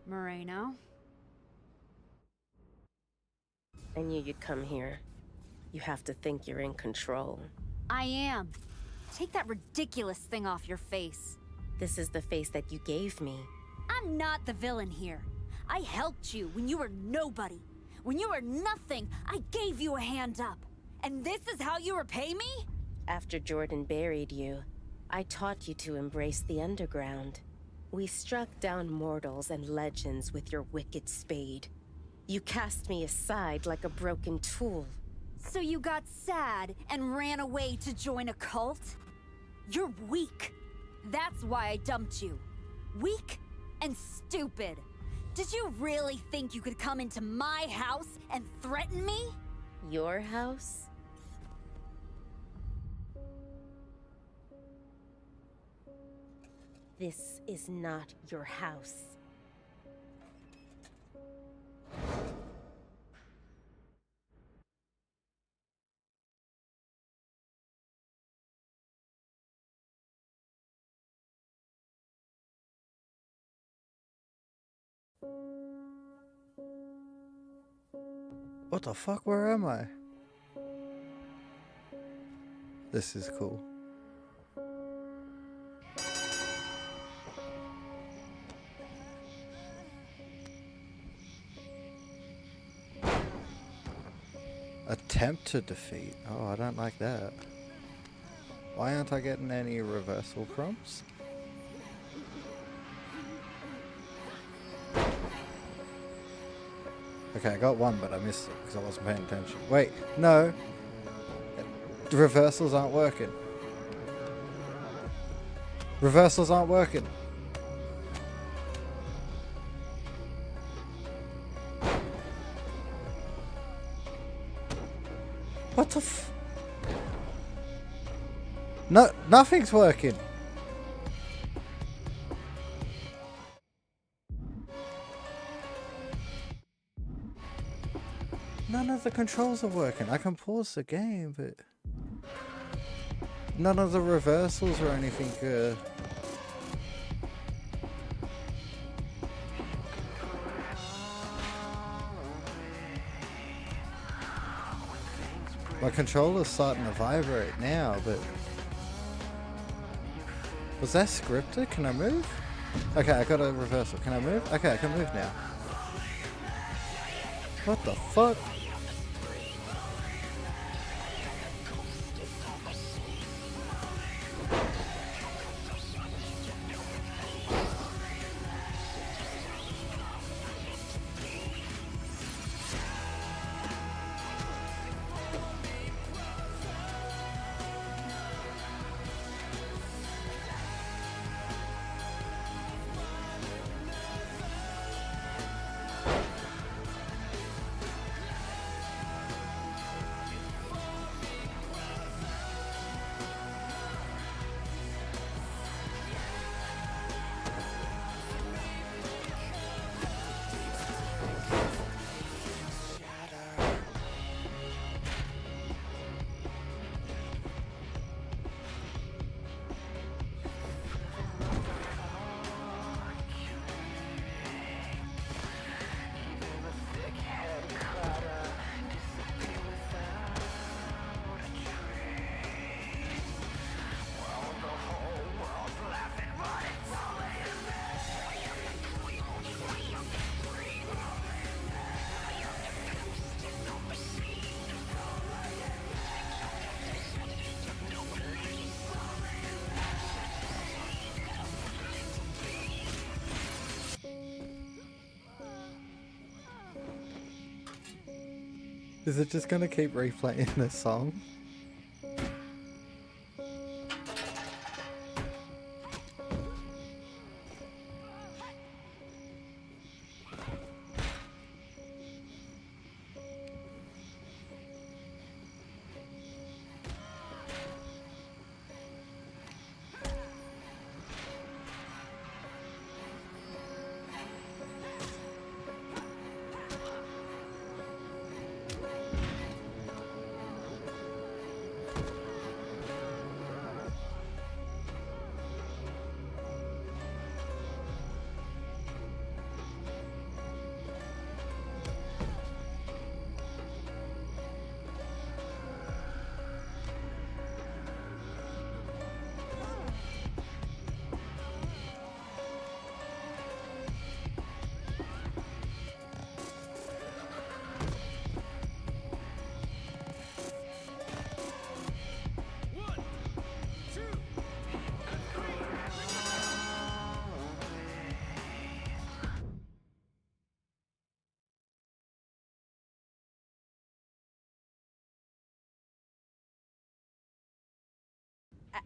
Moreno? I knew you'd come here. You have to think you're in control. I am. Take that ridiculous thing off your face. This is the face that you gave me. I'm not the villain here. I helped you when you were nobody. When you were nothing, I gave you a hand up. And this is how you repay me? After Jordan buried you, I taught you to embrace the underground. We struck down mortals and legends with your wicked spade. You cast me aside like a broken tool. So you got sad and ran away to join a cult? You're weak. That's why I dumped you. Weak and stupid. Did you really think you could come into my house and threaten me? Your house? This is not your house. What the fuck? Where am I? This is cool. Attempt to defeat. Oh, I don't like that. Why aren't I getting any reversal prompts? Okay, I got one, but I missed it because I wasn't paying attention. Wait, no. The reversals aren't working. Reversals aren't working. What the f... No, nothing's working. None of the controls are working. I can pause the game, but... None of the reversals or anything good. My controller's starting to vibrate now, but... Was that scripted? Can I move? Okay, I got a reversal. Can I move? Okay, I can move now. What the fuck? Is it just gonna keep replaying the song?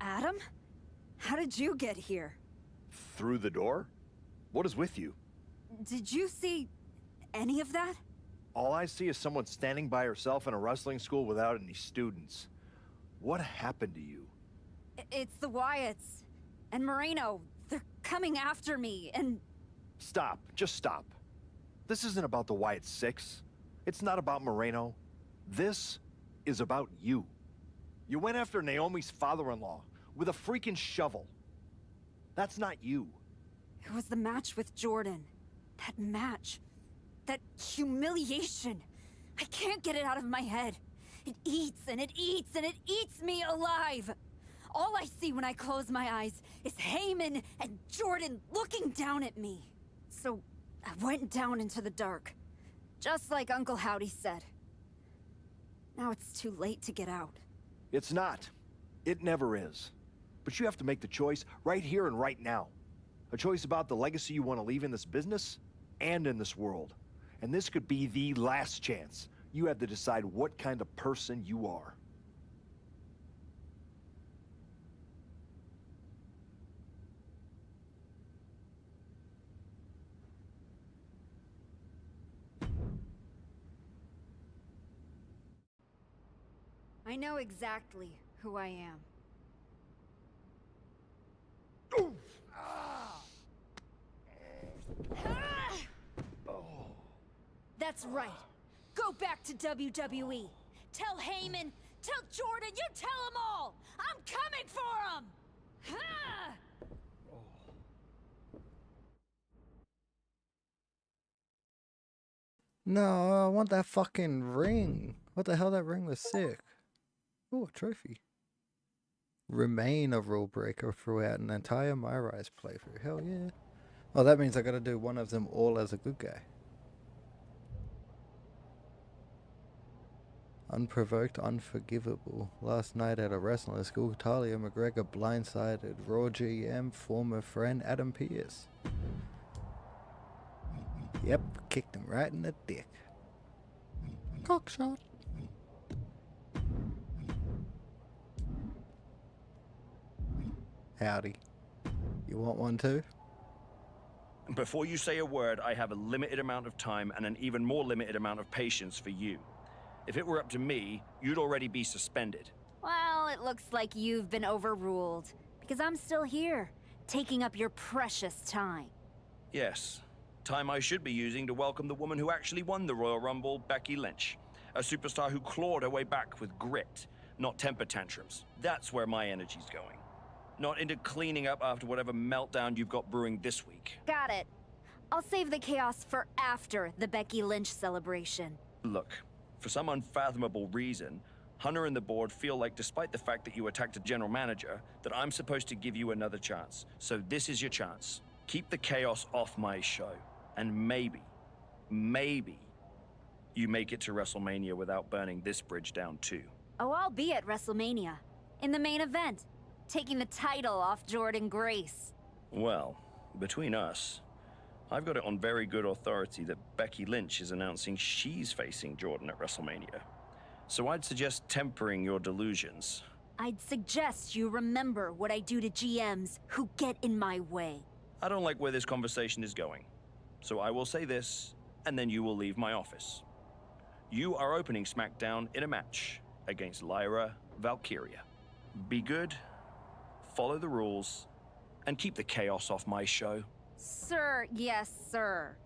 Adam? How did you get here? Through the door? What is with you? Did you see any of that? All I see is someone standing by herself in a wrestling school without any students. What happened to you? It's the Wyatts. And Moreno. They're coming after me, and... Stop. Just stop. This isn't about the Wyatt Six. It's not about Moreno. This is about you. You went after Naomi's father-in-law with a freaking shovel. That's not you. It was the match with Jordan. That match. That humiliation. I can't get it out of my head. It eats and it eats and it eats me alive. All I see when I close my eyes is Heyman and Jordan looking down at me. So I went down into the dark, just like Uncle Howdy said. Now it's too late to get out. It's not. It never is. But you have to make the choice right here and right now. A choice about the legacy you want to leave in this business and in this world. And this could be the last chance. You have to decide what kind of person you are. I know exactly who I am. That's right. Go back to WWE. Tell Heyman, tell Jordan, you tell them all! I'm coming for them! No, I want that fucking ring. What the hell? That ring was sick. Ooh, a trophy. Remain a rule breaker throughout an entire MyRise playthrough. Hell yeah. Oh, that means I gotta do one of them all as a good guy. Unprovoked, unforgivable. Last night at a wrestling school, Talia McGregor blindsided Raw GM former friend Adam Pearce. Yep, kicked him right in the dick. Cockshot. Howdy. You want one too? Before you say a word, I have a limited amount of time and an even more limited amount of patience for you. If it were up to me, you'd already be suspended. Well, it looks like you've been overruled. Because I'm still here, taking up your precious time. Yes. Time I should be using to welcome the woman who actually won the Royal Rumble, Becky Lynch. A superstar who clawed her way back with grit, not temper tantrums. That's where my energy's going. Not into cleaning up after whatever meltdown you've got brewing this week. Got it. I'll save the chaos for after the Becky Lynch celebration. Look, for some unfathomable reason, Hunter and the board feel like despite the fact that you attacked a general manager, that I'm supposed to give you another chance. So this is your chance. Keep the chaos off my show. And maybe, you make it to WrestleMania without burning this bridge down too. Oh, I'll be at WrestleMania. In the main event. Taking the title off Jordan Grace. Well, between us, I've got it on very good authority that Becky Lynch is announcing she's facing Jordan at WrestleMania. So I'd suggest tempering your delusions. I'd suggest you remember what I do to GMs who get in my way. I don't like where this conversation is going. So I will say this, and then you will leave my office. You are opening SmackDown in a match against Lyra Valkyria. Be good, follow the rules, and keep the chaos off my show. Sir, yes, sir.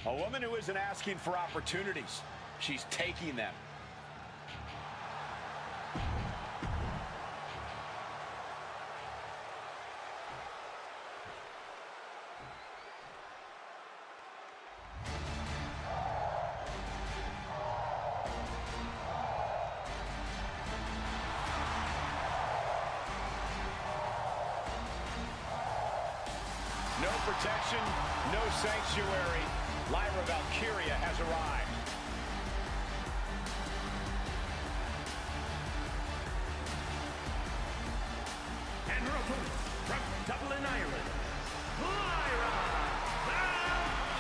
A woman who isn't asking for opportunities. She's taking them. No protection, no sanctuary. Lyra Valkyria has arrived. And her opponent, from Dublin, Ireland, Lyra Valkyria!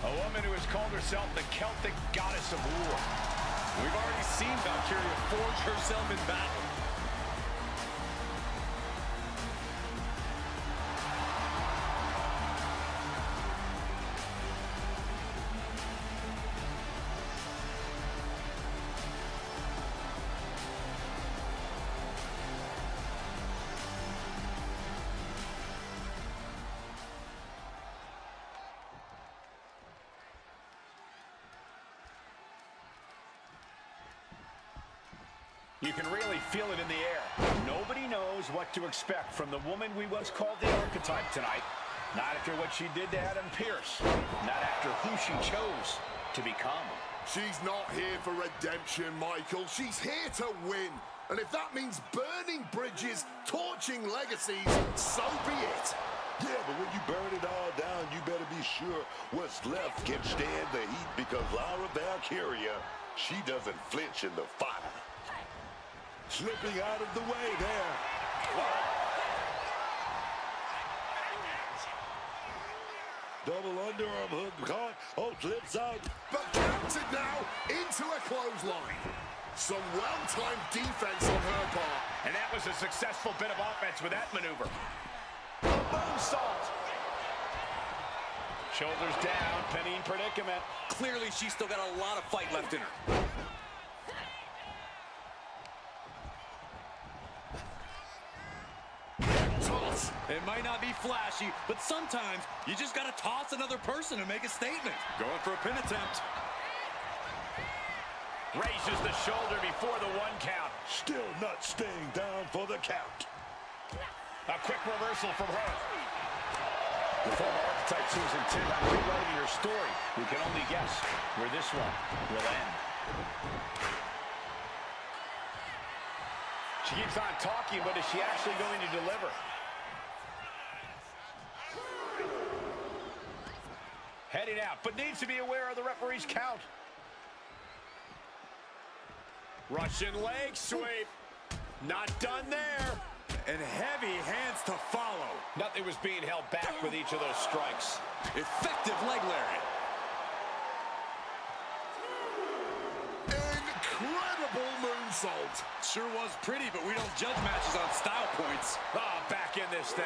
A woman who has called herself the Celtic goddess of war. We've already seen Valkyria forge herself in battle. You can really feel it in the air. Nobody knows what to expect from the woman we once called the archetype tonight. Not after what she did to Adam Pearce. Not after who she chose to become. She's not here for redemption, Michael. She's here to win. And if that means burning bridges, torching legacies, so be it. Yeah, but when you burn it all down, you better be sure what's left can stand the heat, because Laura Valkyria, she doesn't flinch in the fire. Slipping out of the way there. Double underarm hook caught. Oh, flips out. But counted now into a clothesline. Some well-timed defense on her part. And that was a successful bit of offense with that maneuver. A moonsault. Shoulders down, penny in predicament. Clearly, she's still got a lot of fight left in her. Toss. It might not be flashy, but sometimes you just got to toss another person and make a statement. Going for a pin attempt. Raises the shoulder before the 1 count. Still not staying down for the count. A quick reversal from her. The former archetype seems intent on rewriting her story. We can only guess where this one will end. She keeps on talking, but is she actually going to deliver? Heading out, but needs to be aware of the referee's count. Russian leg sweep. Not done there. And heavy hands to follow. Nothing was being held back with each of those strikes. Effective leg lariat. Incredible moonsault. Sure was pretty, but we don't judge matches on style points. Ah, back in this thing.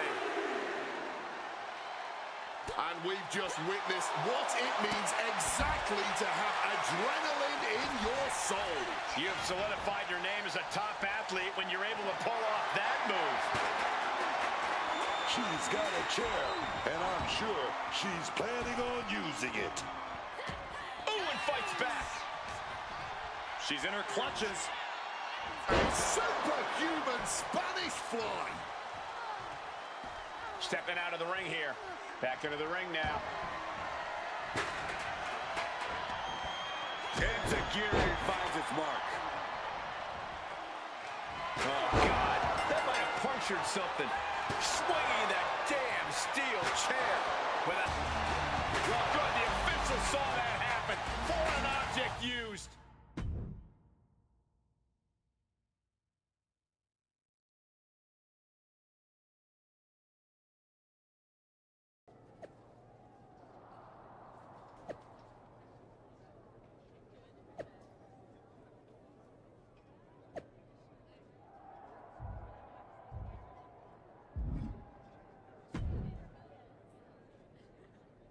And we've just witnessed what it means exactly to have adrenaline in your soul. You have solidified your name as a top athlete when you're able to pull off that move. She's got a chair, and I'm sure she's planning on using it. Ooh, and fights back. She's in her clutches. A superhuman Spanish fly. Stepping out of the ring here. Back into the ring now. Enziguri finds its mark. Oh, God. That might have punctured something. Swinging that damn steel chair. With a... Well, good. The official saw that happen. Foreign object used.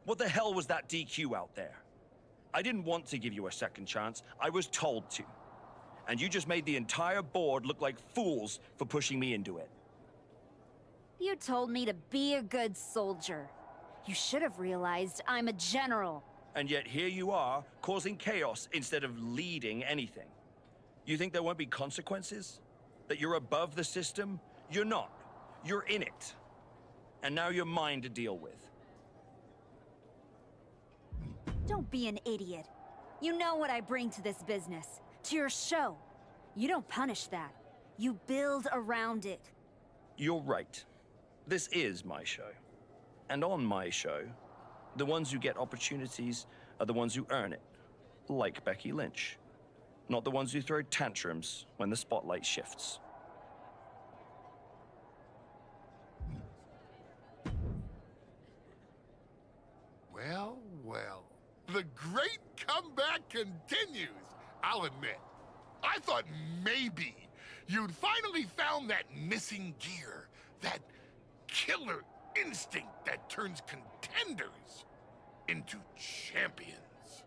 What the hell was that DQ out there? I didn't want to give you a second chance. I was told to. And you just made the entire board look like fools for pushing me into it. You told me to be a good soldier. You should have realized I'm a general. And yet here you are, causing chaos instead of leading anything. You think there won't be consequences? That you're above the system? You're not. You're in it. And now you're mine to deal with. Don't be an idiot. You know what I bring to this business, to your show. You don't punish that. You build around it. You're right. This is my show. And on my show, the ones who get opportunities are the ones who earn it. Like Becky Lynch. Not the ones who throw tantrums when the spotlight shifts. Well, well. The great comeback continues, I'll admit. I thought maybe you'd finally found that missing gear, that killer instinct that turns contenders into champions.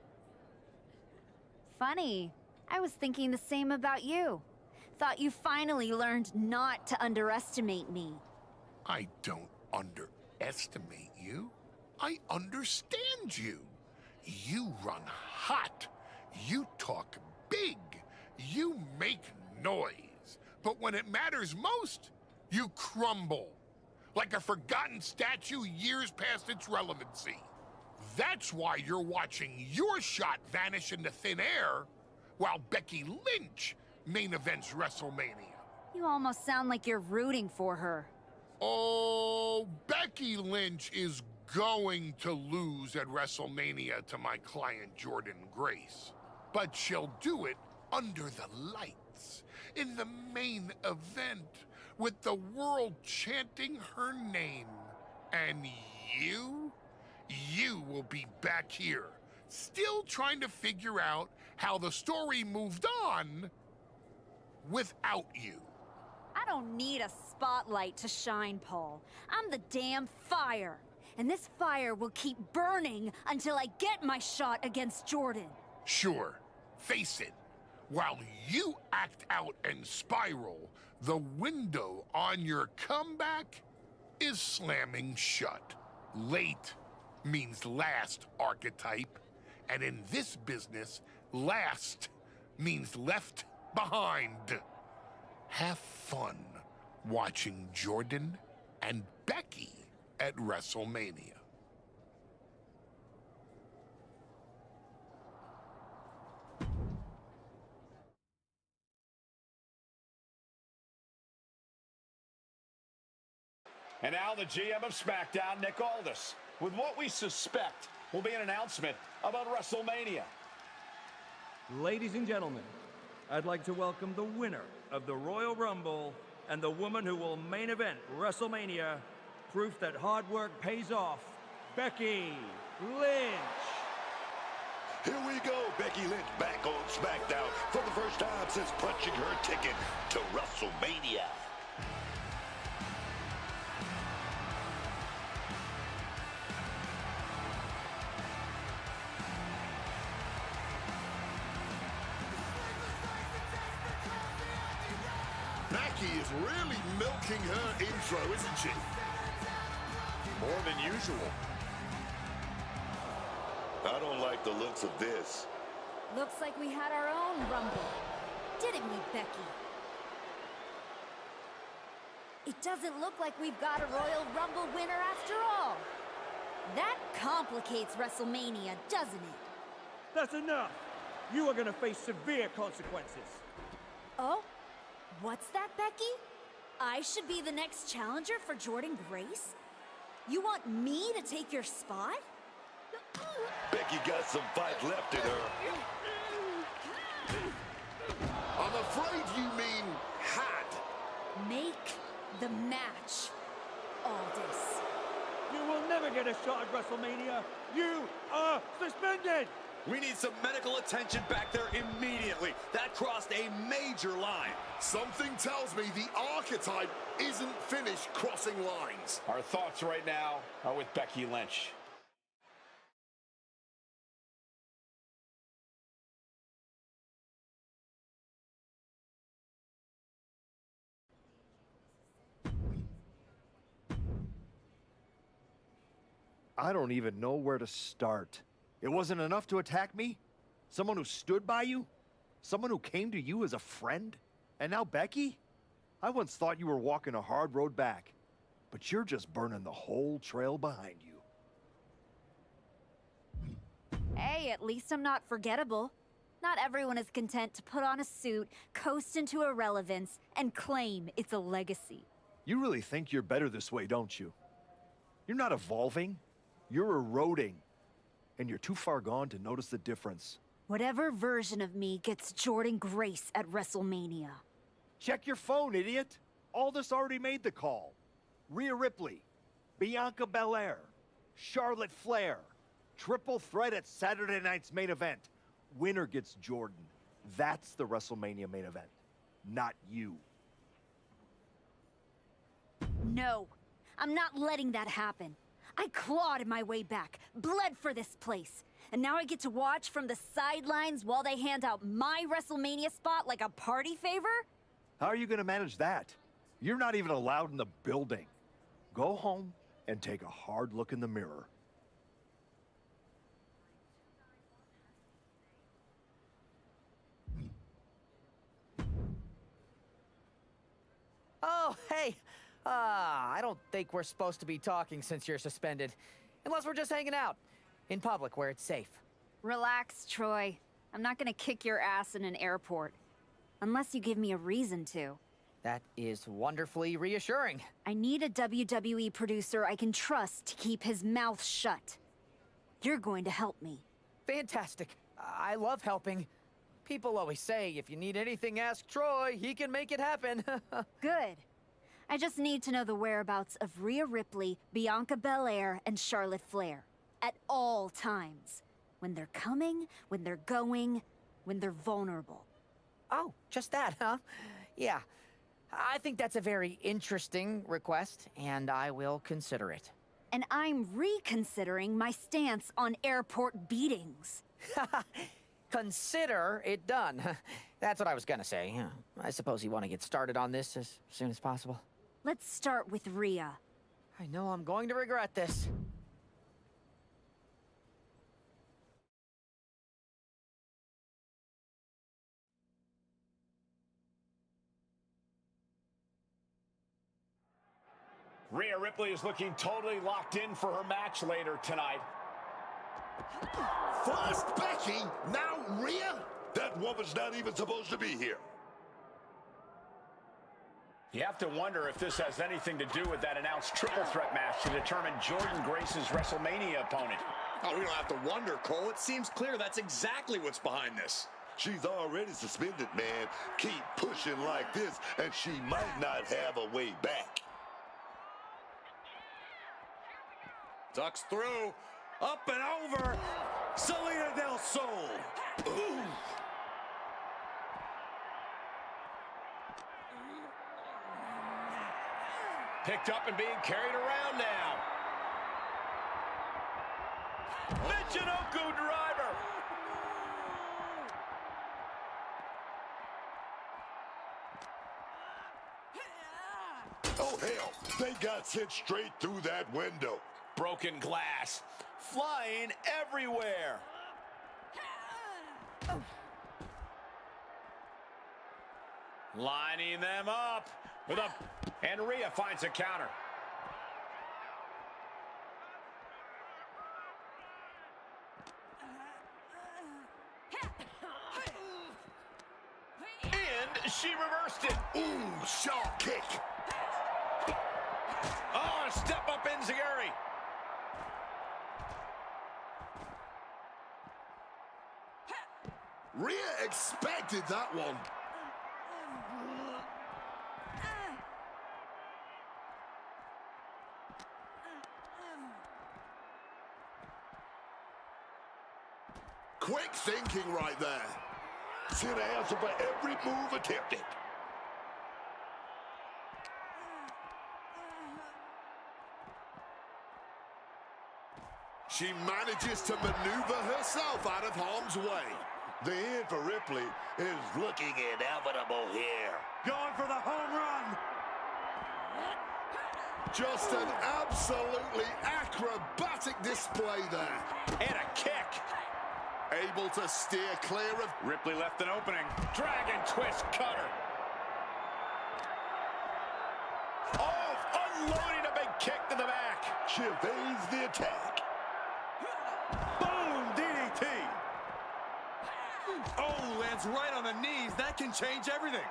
Funny. I was thinking the same about you. Thought you finally learned not to underestimate me. I don't underestimate you. I understand you. You run hot. You talk big. You make noise. But when it matters most, you crumble. Like a forgotten statue years past its relevancy. That's why you're watching your shot vanish into thin air while Becky Lynch main events WrestleMania. You almost sound like you're rooting for her. Oh, Becky Lynch is going to lose at WrestleMania to my client Jordan Grace. But she'll do it under the lights, in the main event, with the world chanting her name. And you will be back here, still trying to figure out how the story moved on without you. I don't need a spotlight to shine, Paul. I'm the damn fire. And this fire will keep burning until I get my shot against Jordan. Sure, face it. While you act out and spiral, the window on your comeback is slamming shut. Late means last, archetype. And in this business, last means left behind. Have fun watching Jordan and Becky at WrestleMania. And now the GM of SmackDown, Nick Aldis, with what we suspect will be an announcement about WrestleMania. Ladies and gentlemen, I'd like to welcome the winner of the Royal Rumble and the woman who will main event WrestleMania, proof that hard work pays off, Becky Lynch. Here we go, Becky Lynch back on SmackDown for the first time since punching her ticket to WrestleMania. Becky is really milking her intro, isn't she? More than usual. I don't like the looks of this. Looks like we had our own Rumble. Didn't we, Becky? It doesn't look like we've got a Royal Rumble winner after all. That complicates WrestleMania, doesn't it? That's enough. You are going to face severe consequences. Oh? What's that, Becky? I should be the next challenger for Jordan Grace? You want me to take your spot? Becky got some fight left in her. I'm afraid you mean had. Make the match, Aldis. You will never get a shot at WrestleMania. You are suspended. We need some medical attention back there immediately. That crossed a major line. Something tells me the archetype isn't finished crossing lines. Our thoughts right now are with Becky Lynch. I don't even know where to start. It wasn't enough to attack me? Someone who stood by you? Someone who came to you as a friend? And now Becky? I once thought you were walking a hard road back, but you're just burning the whole trail behind you. Hey, at least I'm not forgettable. Not everyone is content to put on a suit, coast into irrelevance, and claim it's a legacy. You really think you're better this way, don't you? You're not evolving. You're eroding. And you're too far gone to notice the difference. Whatever version of me gets Jordan Grace at WrestleMania. Check your phone, idiot. Aldis already made the call. Rhea Ripley, Bianca Belair, Charlotte Flair. Triple threat at Saturday night's main event. Winner gets Jordan. That's the WrestleMania main event, not you. No, I'm not letting that happen. I clawed my way back, bled for this place. And now I get to watch from the sidelines while they hand out my WrestleMania spot like a party favor? How are you going to manage that? You're not even allowed in the building. Go home and take a hard look in the mirror. Hey, I don't think we're supposed to be talking since you're suspended. Unless we're just hanging out. In public, where it's safe. Relax, Troy. I'm not gonna kick your ass in an airport. Unless you give me a reason to. That is wonderfully reassuring. I need a WWE producer I can trust to keep his mouth shut. You're going to help me. Fantastic. I love helping. People always say, if you need anything, ask Troy. He can make it happen. Good. I just need to know the whereabouts of Rhea Ripley, Bianca Belair, and Charlotte Flair. At all times. When they're coming, when they're going, when they're vulnerable. Oh, just that, huh? Yeah. I think that's a very interesting request, and I will consider it. And I'm reconsidering my stance on airport beatings. Consider it done. That's what I was gonna say. I suppose you want to get started on this as soon as possible. Let's start with Rhea. I know I'm going to regret this. Rhea Ripley is looking totally locked in for her match later tonight. First Becky, now Rhea? That woman's not even supposed to be here. You have to wonder if this has anything to do with that announced triple threat match to determine Jordan Grace's WrestleMania opponent. Oh, we don't have to wonder, Cole. It seems clear that's exactly what's behind this. She's already suspended, man. Keep pushing like this, and she might not have a way back. Ducks through, up and over, Selena Del Sol. Ooh. Picked up and being carried around now. Michinoku driver. Oh, hell, they got sent straight through that window. Broken glass, flying everywhere. Lining them up with a... And Rhea finds a counter. And she reversed it. Ooh, sharp kick. Oh, a step up enziguri. Rhea expected that one. Quick thinking right there. See the answer for every move attempted. She manages to maneuver herself out of harm's way. The end for Ripley is looking inevitable here. Going for the home run. Just an absolutely acrobatic display there. And a kick. Able to steer clear of... Ripley left an opening. Dragon twist cutter. Oh, unloading a big kick to the back. She evades the attack. Boom, DDT. Oh, lands right on the knees. That can change everything.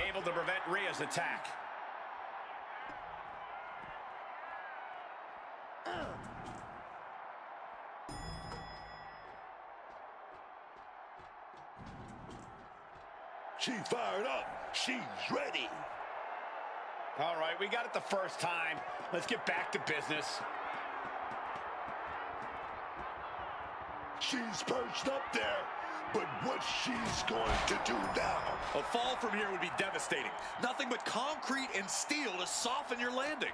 Able to prevent Rhea's attack. She's fired up. She's ready. All right, we got it the first time. Let's get back to business. She's perched up there, but what she's going to do now? A fall from here would be devastating. Nothing but concrete and steel to soften your landing.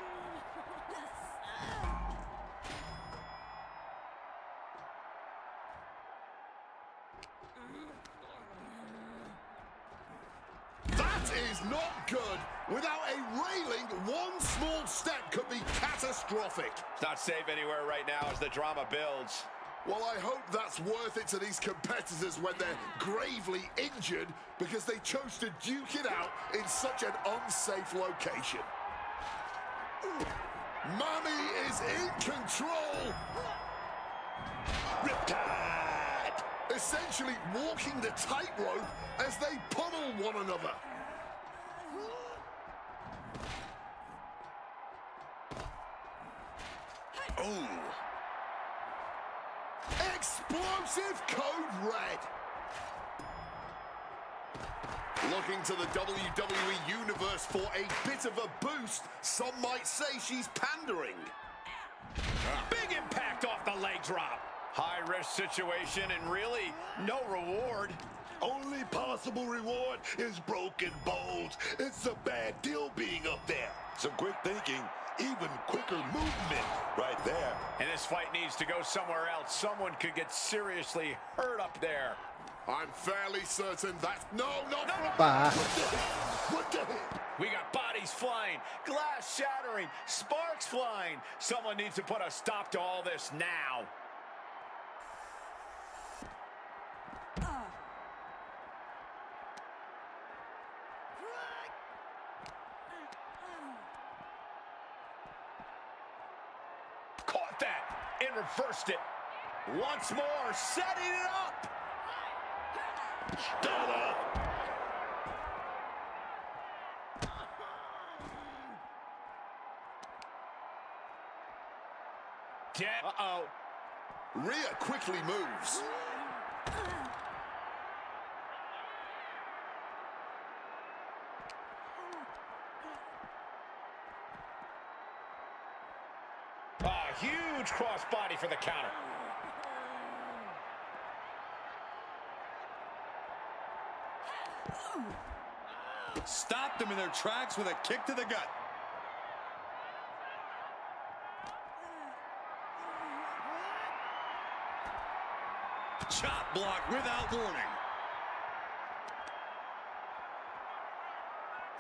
That is not good. Without a railing, one small step could be catastrophic. It's not safe anywhere right now as the drama builds. Well, I hope that's worth it to these competitors when they're gravely injured because they chose to duke it out in such an unsafe location. Mami is in control. Riptide! Essentially walking the tightrope as they pummel one another. Oh. Explosive code red. Looking to the WWE Universe for a bit of a boost. Some might say she's pandering. Big impact off the leg drop. High-risk situation and really no reward. Only possible reward is broken bones. It's a bad deal being up there. Some quick thinking, even quicker movement right there. And this fight needs to go somewhere else. Someone could get seriously hurt up there. I'm fairly certain that... No. Bah. What the hell? We got bodies flying, glass shattering, sparks flying. Someone needs to put a stop to all this now. Caught that and reversed it. Once more, setting it up. Stunner. Dead. Uh-oh. Rhea quickly moves. Huge crossbody for the counter. Stopped them in their tracks with a kick to the gut. Chop block without warning.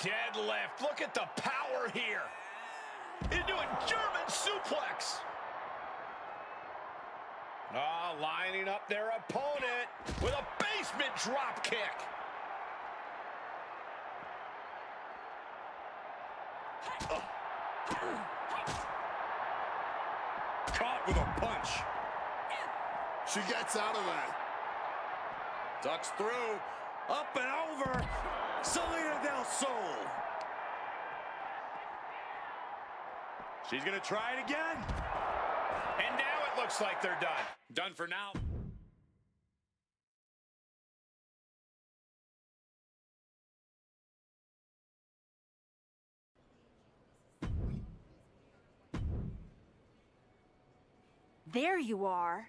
Deadlift. Look at the power here. Into a German suplex. Oh, lining up their opponent with a basement drop kick. Caught with a punch. She gets out of there. Ducks through. Up and over. Selena Del Sol. She's going to try it again. And now it looks like they're done. Done for now. There you are.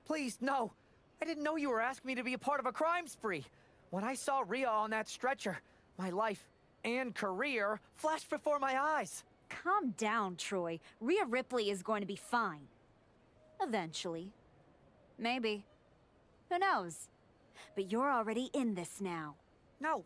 Please, no. I didn't know you were asking me to be a part of a crime spree. When I saw Rhea on that stretcher, my life and career flashed before my eyes. Calm down, Troy. Rhea Ripley is going to be fine. Eventually. Maybe. Who knows? But you're already in this now. No.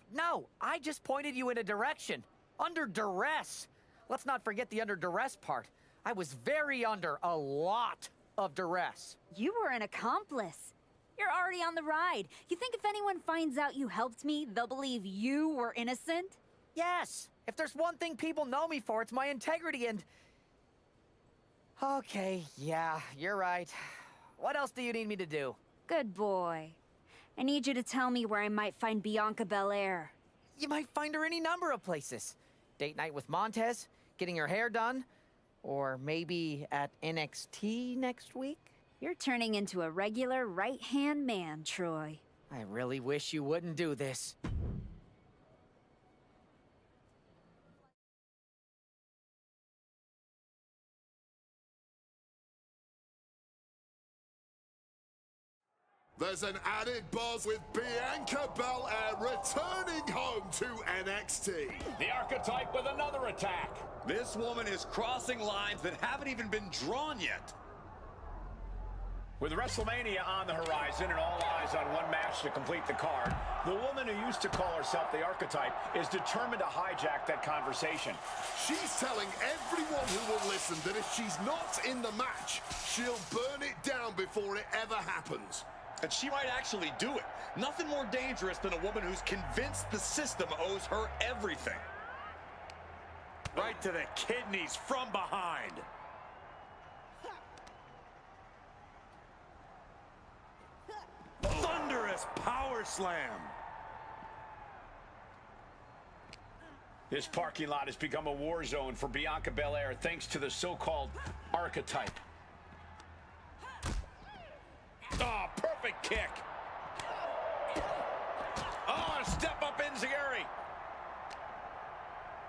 I just pointed you in a direction. Under duress. Let's not forget the under duress part. I was very under a lot of duress. You were an accomplice. You're already on the ride. You think if anyone finds out you helped me, they'll believe you were innocent? Yes. If there's one thing people know me for, it's my integrity and... Okay, yeah, you're right. What else do you need me to do? Good boy. I need you to tell me where I might find Bianca Belair. You might find her any number of places. Date night with Montez, getting her hair done, or maybe at NXT next week? You're turning into a regular right-hand man, Troy. I really wish you wouldn't do this. There's an added buzz with Bianca Belair returning home to NXT. The Archetype with another attack. This woman is crossing lines that haven't even been drawn yet. With WrestleMania on the horizon and all eyes on one match to complete the card, The woman who used to call herself the Archetype is determined to hijack that conversation. She's telling everyone who will listen that if she's not in the match, she'll burn it down before it ever happens. And she might actually do it. Nothing more dangerous than a woman who's convinced the system owes her everything. Right to the kidneys from behind. Thunderous power slam. This parking lot has become a war zone for Bianca Belair thanks to the so-called Archetype. Oh, perfect kick. Oh, step up enziguri.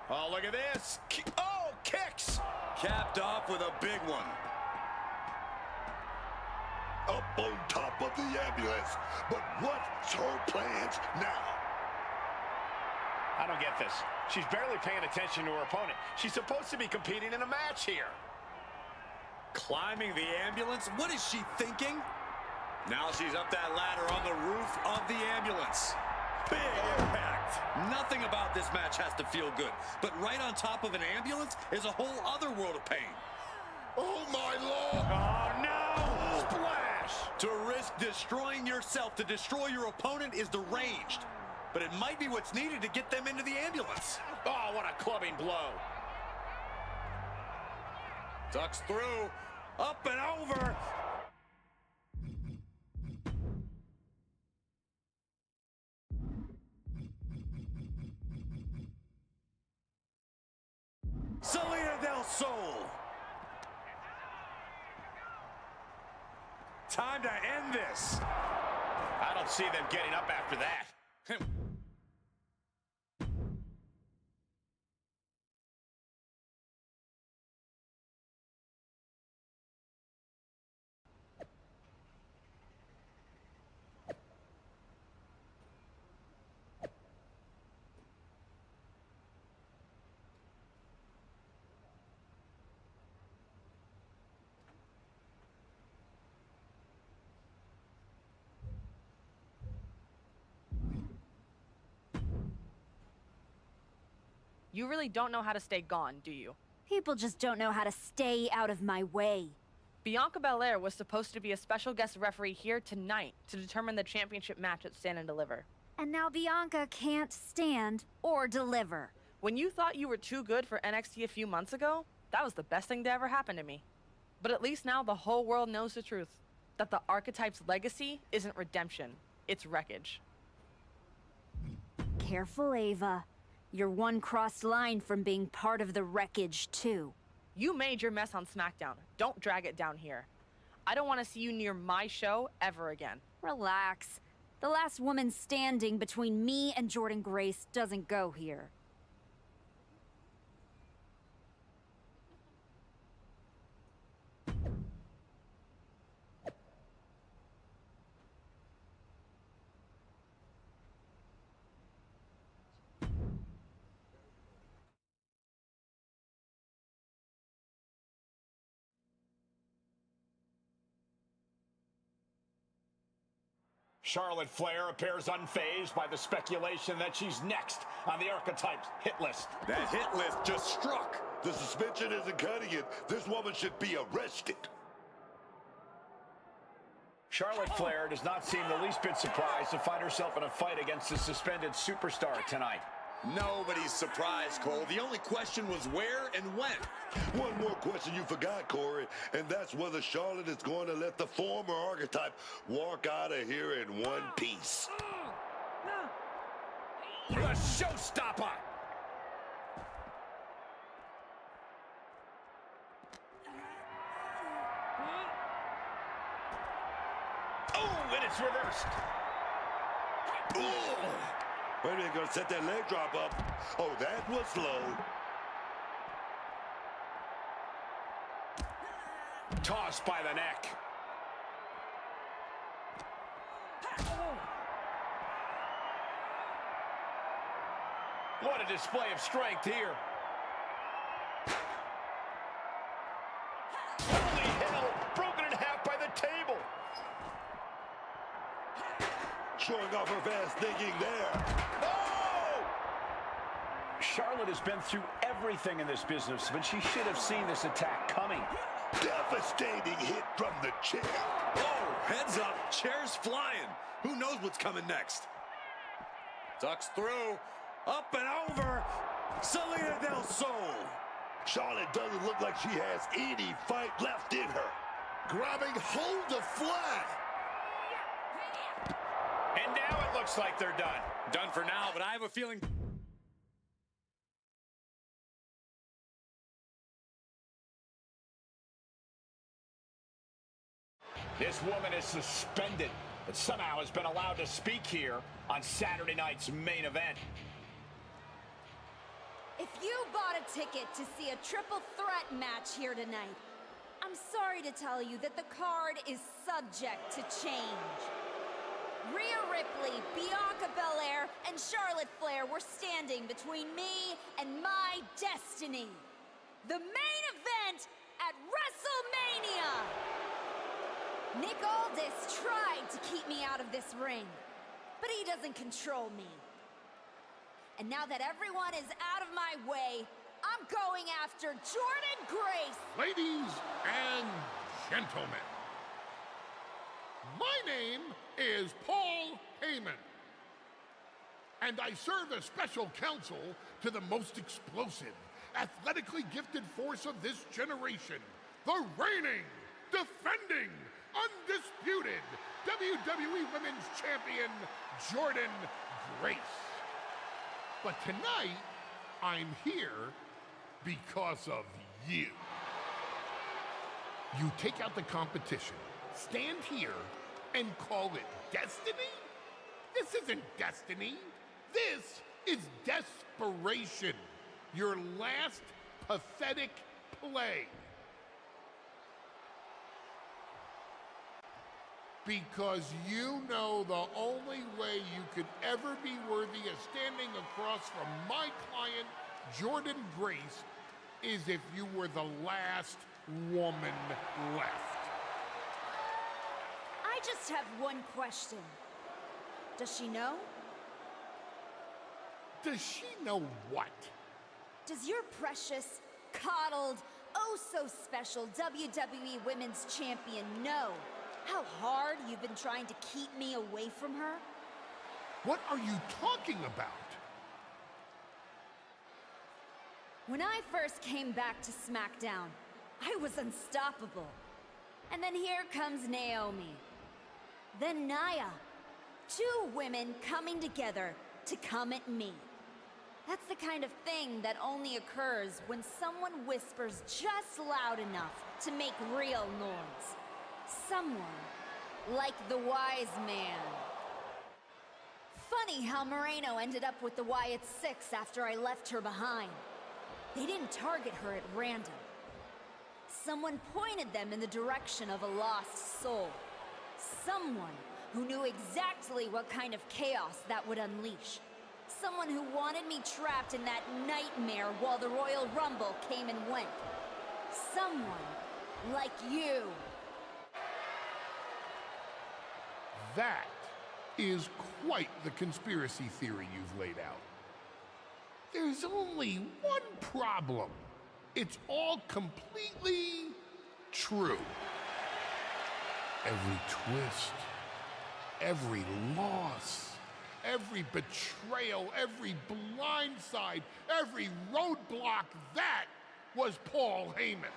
Oh, look at this. Oh, kicks. Capped off with a big one. Up on top of the ambulance. But what's her plans now? I don't get this. She's barely paying attention to her opponent. She's supposed to be competing in a match here. Climbing the ambulance? What is she thinking? Now she's up that ladder on the roof of the ambulance. Big impact. Nothing about this match has to feel good. But right on top of an ambulance is a whole other world of pain. Oh, my Lord! Oh, no! Splash! To risk destroying yourself to destroy your opponent is deranged. But it might be what's needed to get them into the ambulance. Oh, what a clubbing blow. Ducks through. Up and over. Selena del Sol. Time to end this. I don't see them getting up after that. You really don't know how to stay gone, do you? People just don't know how to stay out of my way. Bianca Belair was supposed to be a special guest referee here tonight to determine the championship match at Stand and Deliver. And now Bianca can't stand or deliver. When you thought you were too good for NXT a few months ago, that was the best thing to ever happen to me. But at least now the whole world knows the truth. That the Archetype's legacy isn't redemption, it's wreckage. Careful, Ava. You're one crossed line from being part of the wreckage, too. You made your mess on SmackDown. Don't drag it down here. I don't want to see you near my show ever again. Relax. The last woman standing between me and Jordynne Grace doesn't go here. Charlotte Flair appears unfazed by the speculation that she's next on the Archetype's hit list. That hit list just struck. The suspension isn't cutting it. This woman should be arrested. Charlotte Flair does not seem the least bit surprised to find herself in a fight against the suspended superstar tonight. Nobody's surprised, Cole. The only question was where and when. One more question you forgot, Corey, and that's whether Charlotte is going to let the former Archetype walk out of here in one piece. The showstopper! Oh, and it's reversed. Ooh. Wait a minute, gonna set that leg drop up. Oh, that was low. Tossed by the neck. What a display of strength here. Holy hell, broken in half by the table. Showing off her fast thinking there. Charlotte has been through everything in this business, but she should have seen this attack coming. Devastating hit from the chair. Oh, heads up, chair's flying. Who knows what's coming next? Ducks through, up and over, Selena Del Sol. Charlotte doesn't look like she has any fight left in her. Grabbing hold of flag. And now it looks like they're done. Done for now, but I have a feeling... This woman is suspended, but somehow has been allowed to speak here on Saturday night's main event. If you bought a ticket to see a triple threat match here tonight, I'm sorry to tell you that the card is subject to change. Rhea Ripley, Bianca Belair, and Charlotte Flair were standing between me and my destiny. The main event at WrestleMania! Nick Aldis tried to keep me out of this ring, but he doesn't control me. And now that everyone is out of my way, I'm going after Jordynne Grace. Ladies and gentlemen, my name is Paul Heyman, and I serve as special counsel to the most explosive, athletically gifted force of this generation, the reigning, defending, undisputed WWE Women's Champion, Jordynne Grace. But tonight, I'm here because of you. You take out the competition, stand here, and call it destiny? This isn't destiny. This is desperation. Your last pathetic play. Because you know the only way you could ever be worthy of standing across from my client, Jordynne Grace, is if you were the last woman left. I just have one question. Does she know? Does she know what? Does your precious, coddled, oh-so-special WWE Women's Champion know how hard you've been trying to keep me away from her? What are you talking about? When I first came back to SmackDown, I was unstoppable. And then here comes Naomi. Then Nia. Two women coming together to come at me. That's the kind of thing that only occurs when someone whispers just loud enough to make real noise. Someone like the wise man. Funny how Moreno ended up with the Wyatt Six after I left her behind. They didn't target her at random. Someone pointed them in the direction of a lost soul. Someone who knew exactly what kind of chaos that would unleash. Someone who wanted me trapped in that nightmare while the Royal Rumble came and went. Someone like you. That is quite the conspiracy theory you've laid out. There's only one problem. It's all completely true. Every twist, every loss, every betrayal, every blindside, every roadblock, that was Paul Heyman.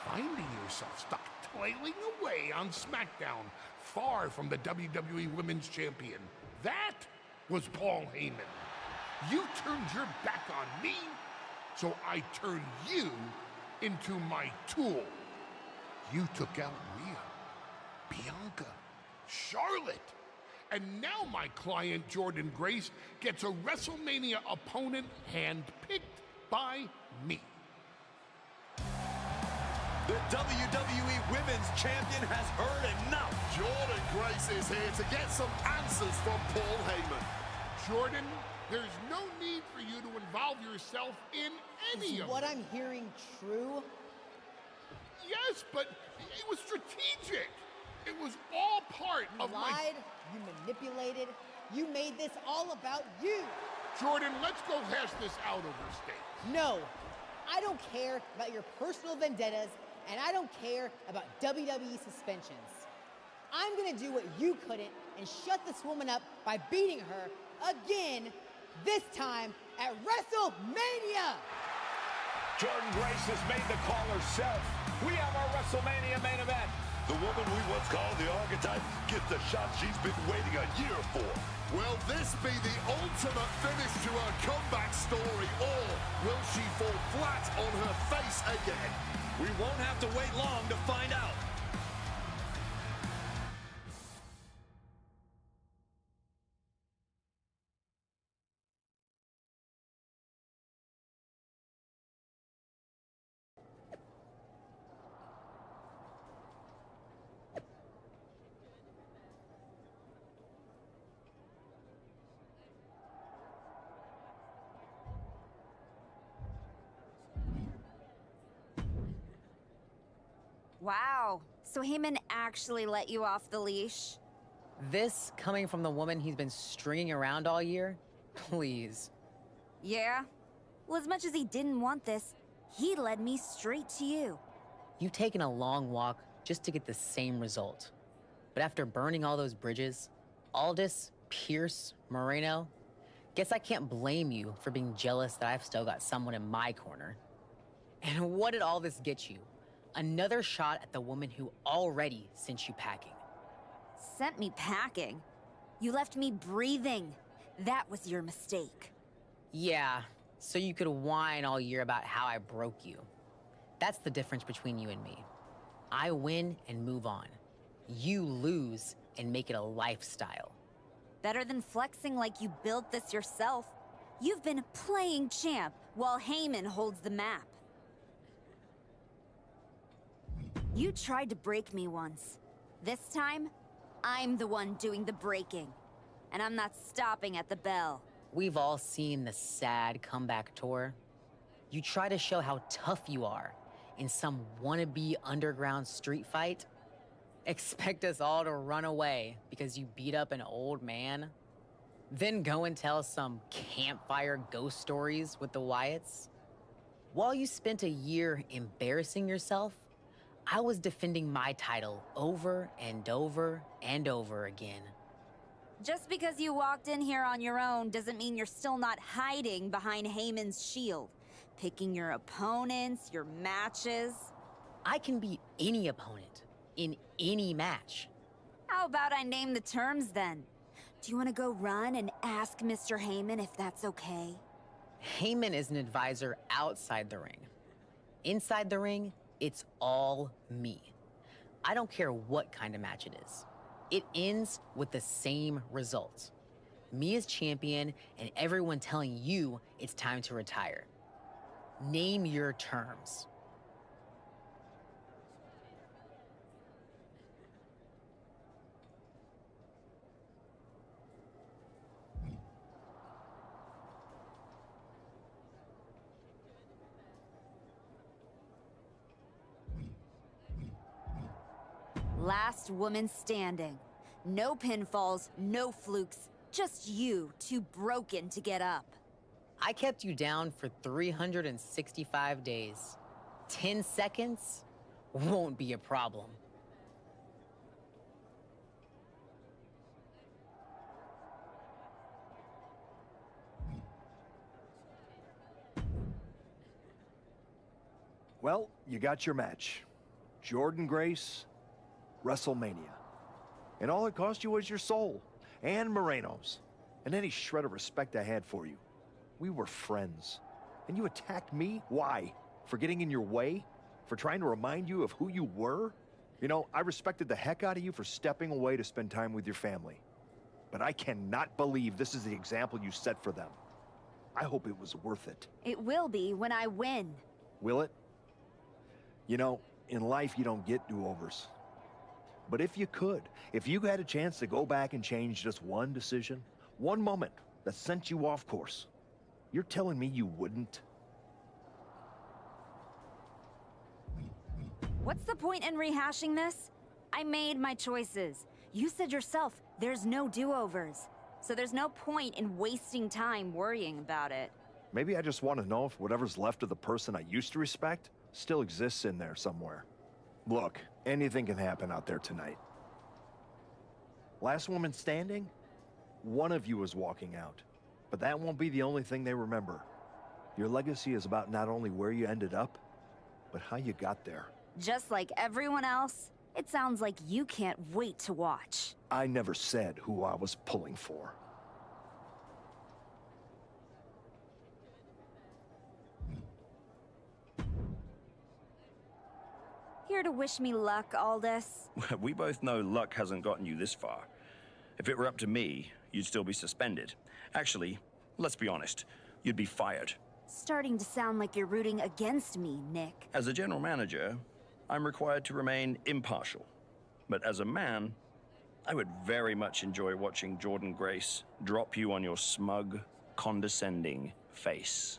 Finding yourself stuck toiling away on SmackDown, far from the WWE Women's Champion, that was Paul Heyman. You turned your back on me, so I turned you into my tool. You took out Rhea, Bianca, Charlotte, and now my client, Jordynne Grace, gets a WrestleMania opponent handpicked by me. The WWE Women's Champion has heard enough. Jordynne Grace is here to get some answers from Paul Heyman. Jordynne, there's no need for you to involve yourself in any of what it. I'm hearing true? Yes, but it was strategic. It was all part You of lied, you manipulated, You made this all about you. Jordan, let's go hash this out over stage. No, I don't care about your personal vendettas, and I don't care about WWE suspensions. I'm gonna do what you couldn't and shut this woman up by beating her again, this time at WrestleMania! Jordan Grace has made the call herself. We have our WrestleMania main event. The woman we once called the archetype gets the shot she's been waiting a year for. Will this be the ultimate finish to her comeback story, or will she fall flat on her face again? We won't have to wait long to find out. Wow, so Heyman actually let you off the leash? This coming from the woman he's been stringing around all year? Please. Yeah? Well, as much as he didn't want this, he led me straight to you. You've taken a long walk just to get the same result. But after burning all those bridges, Aldis, Pierce, Moreno, guess I can't blame you for being jealous that I've still got someone in my corner. And what did all this get you? Another shot at the woman who already sent you packing. Sent me packing? You left me breathing. That was your mistake. Yeah, so you could whine all year about how I broke you. That's the difference between you and me. I win and move on. You lose and make it a lifestyle. Better than flexing like you built this yourself. You've been playing champ while Heyman holds the map. You tried to break me once. This time, I'm the one doing the breaking. And I'm not stopping at the bell. We've all seen the sad comeback tour. You try to show how tough you are in some wannabe underground street fight. Expect us all to run away because you beat up an old man? Then go and tell some campfire ghost stories with the Wyatts? While you spent a year embarrassing yourself, I was defending my title over and over and over again. Just because you walked in here on your own doesn't mean you're still not hiding behind Heyman's shield. Picking your opponents, your matches. I can beat any opponent in any match. How about I name the terms then? Do you want to go run and ask Mr. Heyman if that's okay? Heyman is an advisor outside the ring. Inside the ring, it's all me. I don't care what kind of match it is. It ends with the same result. Me as champion and everyone telling you it's time to retire. Name your terms. Last woman standing. No pinfalls, no flukes, just you too broken to get up. I kept you down for 365 days. 10 seconds won't be a problem. Well, you got your match. Jordan Grace, WrestleMania. And all it cost you was your soul, and Moreno's, and any shred of respect I had for you. We were friends. And you attacked me? Why? For getting in your way? For trying to remind you of who you were? You know, I respected the heck out of you for stepping away to spend time with your family. But I cannot believe this is the example you set for them. I hope it was worth it. It will be when I win. Will it? You know, in life you don't get do-overs. But if you could, if you had a chance to go back and change just one decision, one moment that sent you off course, you're telling me you wouldn't? What's the point in rehashing this? I made my choices. You said yourself, there's no do-overs. So there's no point in wasting time worrying about it. Maybe I just want to know if whatever's left of the person I used to respect still exists in there somewhere. Look, anything can happen out there tonight. Last woman standing? One of you is walking out. But that won't be the only thing they remember. Your legacy is about not only where you ended up, but how you got there. Just like everyone else, it sounds like you can't wait to watch. I never said who I was pulling for. Here to wish me luck, Aldous? We both know luck hasn't gotten you this far. If it were up to me, you'd still be suspended. Actually, let's be honest, you'd be fired. Starting to sound like you're rooting against me, Nick. As a general manager, I'm required to remain impartial. But as a man, I would very much enjoy watching Jordan Grace drop you on your smug, condescending face.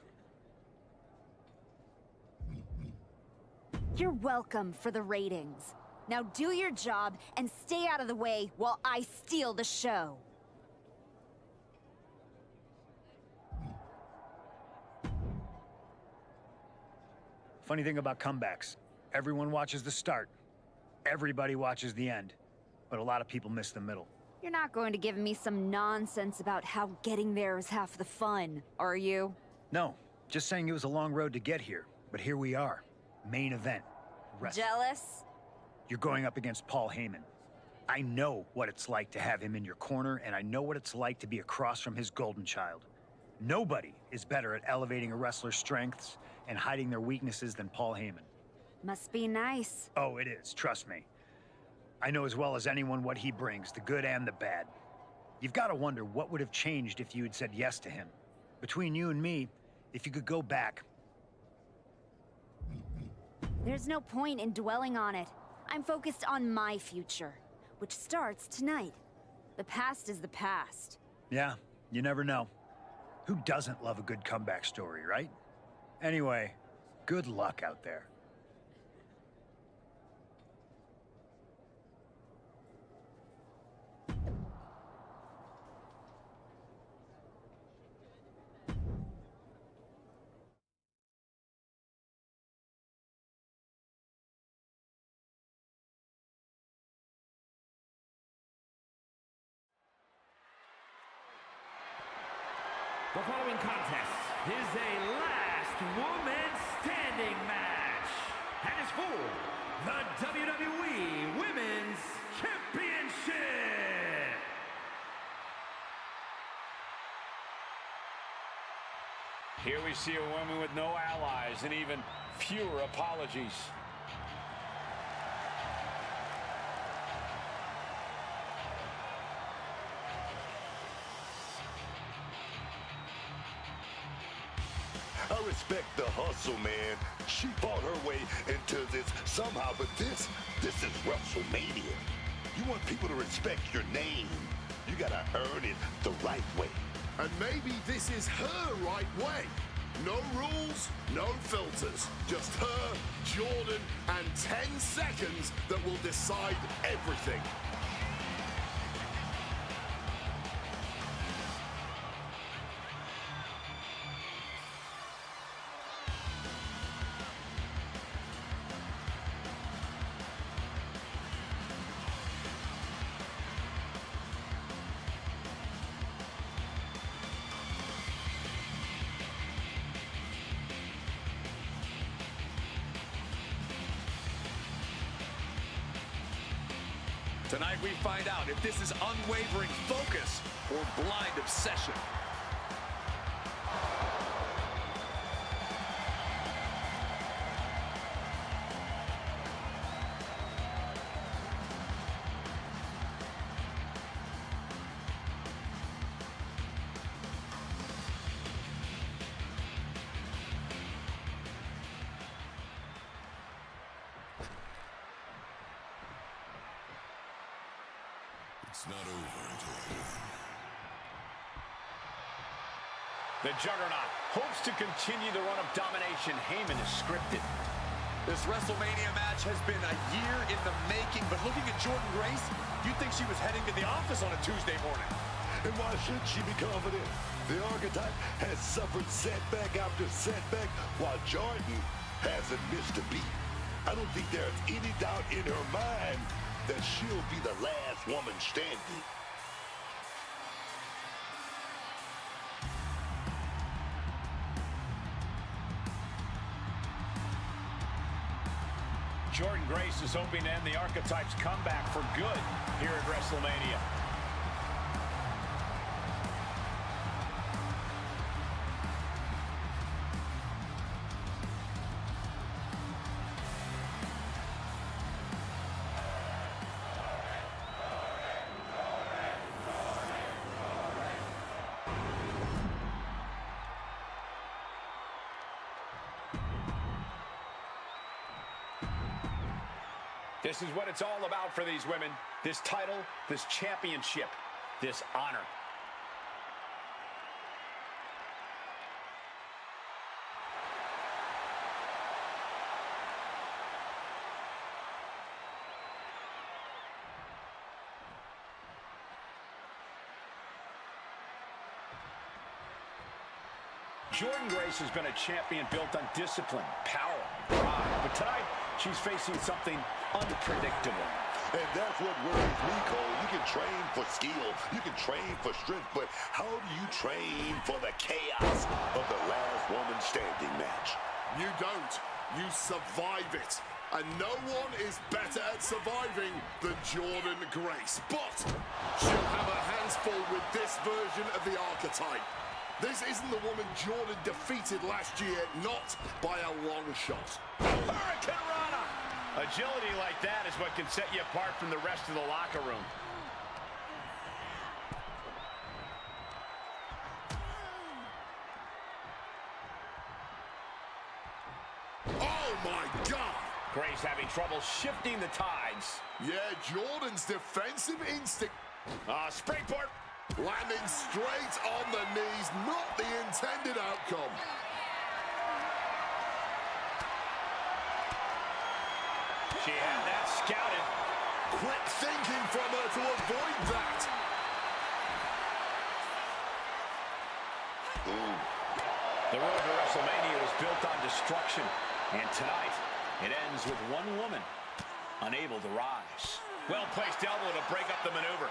You're welcome for the ratings. Now do your job and stay out of the way while I steal the show. Funny thing about comebacks, everyone watches the start. Everybody watches the end. But a lot of people miss the middle. You're not going to give me some nonsense about how getting there is half the fun, are you? No, just saying it was a long road to get here. But here we are. Main event. Jealous? You're going up against Paul Heyman. I know what it's like to have him in your corner, and I know what it's like to be across from his golden child. Nobody is better at elevating a wrestler's strengths and hiding their weaknesses than Paul Heyman. Must be nice. Oh, it is, trust me. I know as well as anyone what he brings, the good and the bad. You've got to wonder what would have changed if you had said yes to him. Between you and me, if you could go back. There's no point in dwelling on it. I'm focused on my future, which starts tonight. The past is the past. Yeah, you never know. Who doesn't love a good comeback story, right? Anyway, good luck out there. The following contest is a last woman standing match and is for the WWE Women's Championship. Here we see a woman with no allies and even fewer apologies. I respect the hustle, man. She fought her way into this somehow, but this is WrestleMania. You want people to respect your name. You gotta earn it the right way. And maybe this is her right way. No rules, no filters. Just her, Jordan, and 10 seconds that will decide everything. Tonight we find out if this is unwavering focus or blind obsession. It's not over until over. The Juggernaut hopes to continue the run of domination. Heyman is scripted. This WrestleMania match has been a year in the making, but looking at Jordan Grace, you'd think she was heading to the office on a Tuesday morning. And why should she be confident? The archetype has suffered setback after setback, while Jordan hasn't missed a beat. I don't think there's any doubt in her mind that she'll be the last woman standing. Jordan Grace is hoping to end the Archetype's comeback for good here at WrestleMania. This is what it's all about for these women. This title, this championship, this honor. Jordan Grace has been a champion built on discipline, power, pride. But tonight, she's facing something unpredictable. And that's what worries me, Cole. You can train for skill, you can train for strength, but how do you train for the chaos of the last woman standing match? You don't. You survive it. And no one is better at surviving than Jordan Grace. But she'll have her hands full with this version of the archetype. This isn't the woman Jordan defeated last year, not by a long shot. Hurricane Rana! Agility like that is what can set you apart from the rest of the locker room. Oh my God! Grace having trouble shifting the tides. Yeah, Jordan's defensive instinct. Springboard. Landing straight on the knees, not the intended outcome. She had that scouted. Quick thinking from her to avoid that. Ooh. The road to WrestleMania was built on destruction. And tonight, it ends with one woman unable to rise. Well-placed elbow to break up the maneuver.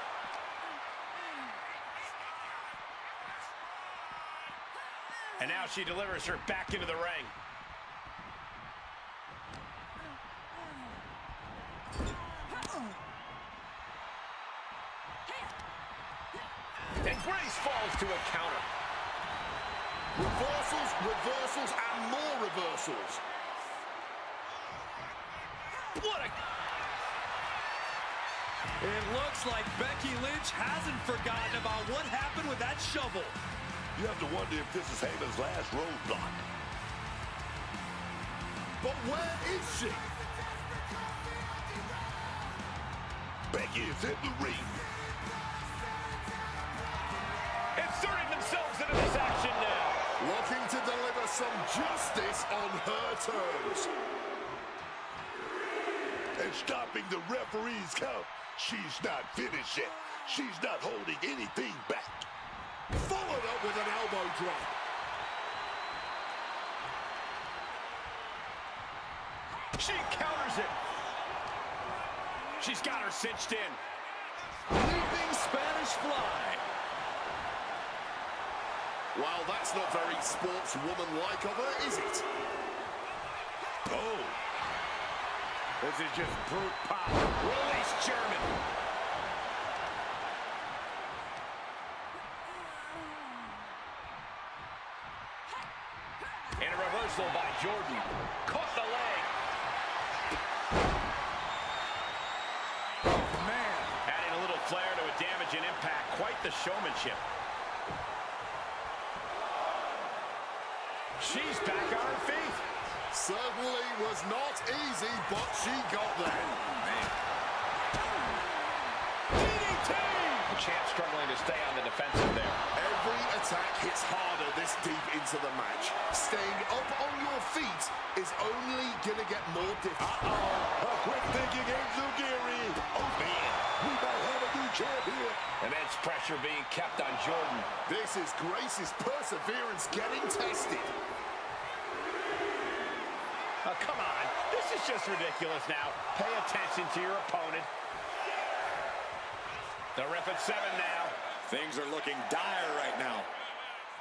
And now she delivers her back into the ring. And Grace falls to a counter. Reversals, reversals, and more reversals. What a... It looks like Becky Lynch hasn't forgotten about what happened with that shovel. You have to wonder if this is Heyman's last roadblock. But where is she? Becky is in the ring. Inserting themselves into this action now. Looking to deliver some justice on her terms. And stopping the referee's count. She's not finished yet. She's not holding anything back. Followed up with an elbow drop. She counters it. She's got her cinched in. Leaping Spanish fly. Well, that's not very sportswoman-like of her, is it? Oh. This is just brute power. Release German. And a reversal by Jordan. Caught the leg. Oh, man. Adding a little flair to a damage and impact. Quite the showmanship. She's back on her feet. Certainly was not easy, but she got there. DDT! Champ struggling to stay on the defensive there. Every attack hits harder this deep into the match. Staying up on your feet is only gonna get more difficult. A quick thinking Angel Geary. Oh man, we might have a new champ here. Immense pressure being kept on Jordan. This is Grace's perseverance getting tested. Oh, come on. This is just ridiculous now. Pay attention to your opponent. They're ref at 7 now. Things are looking dire right now.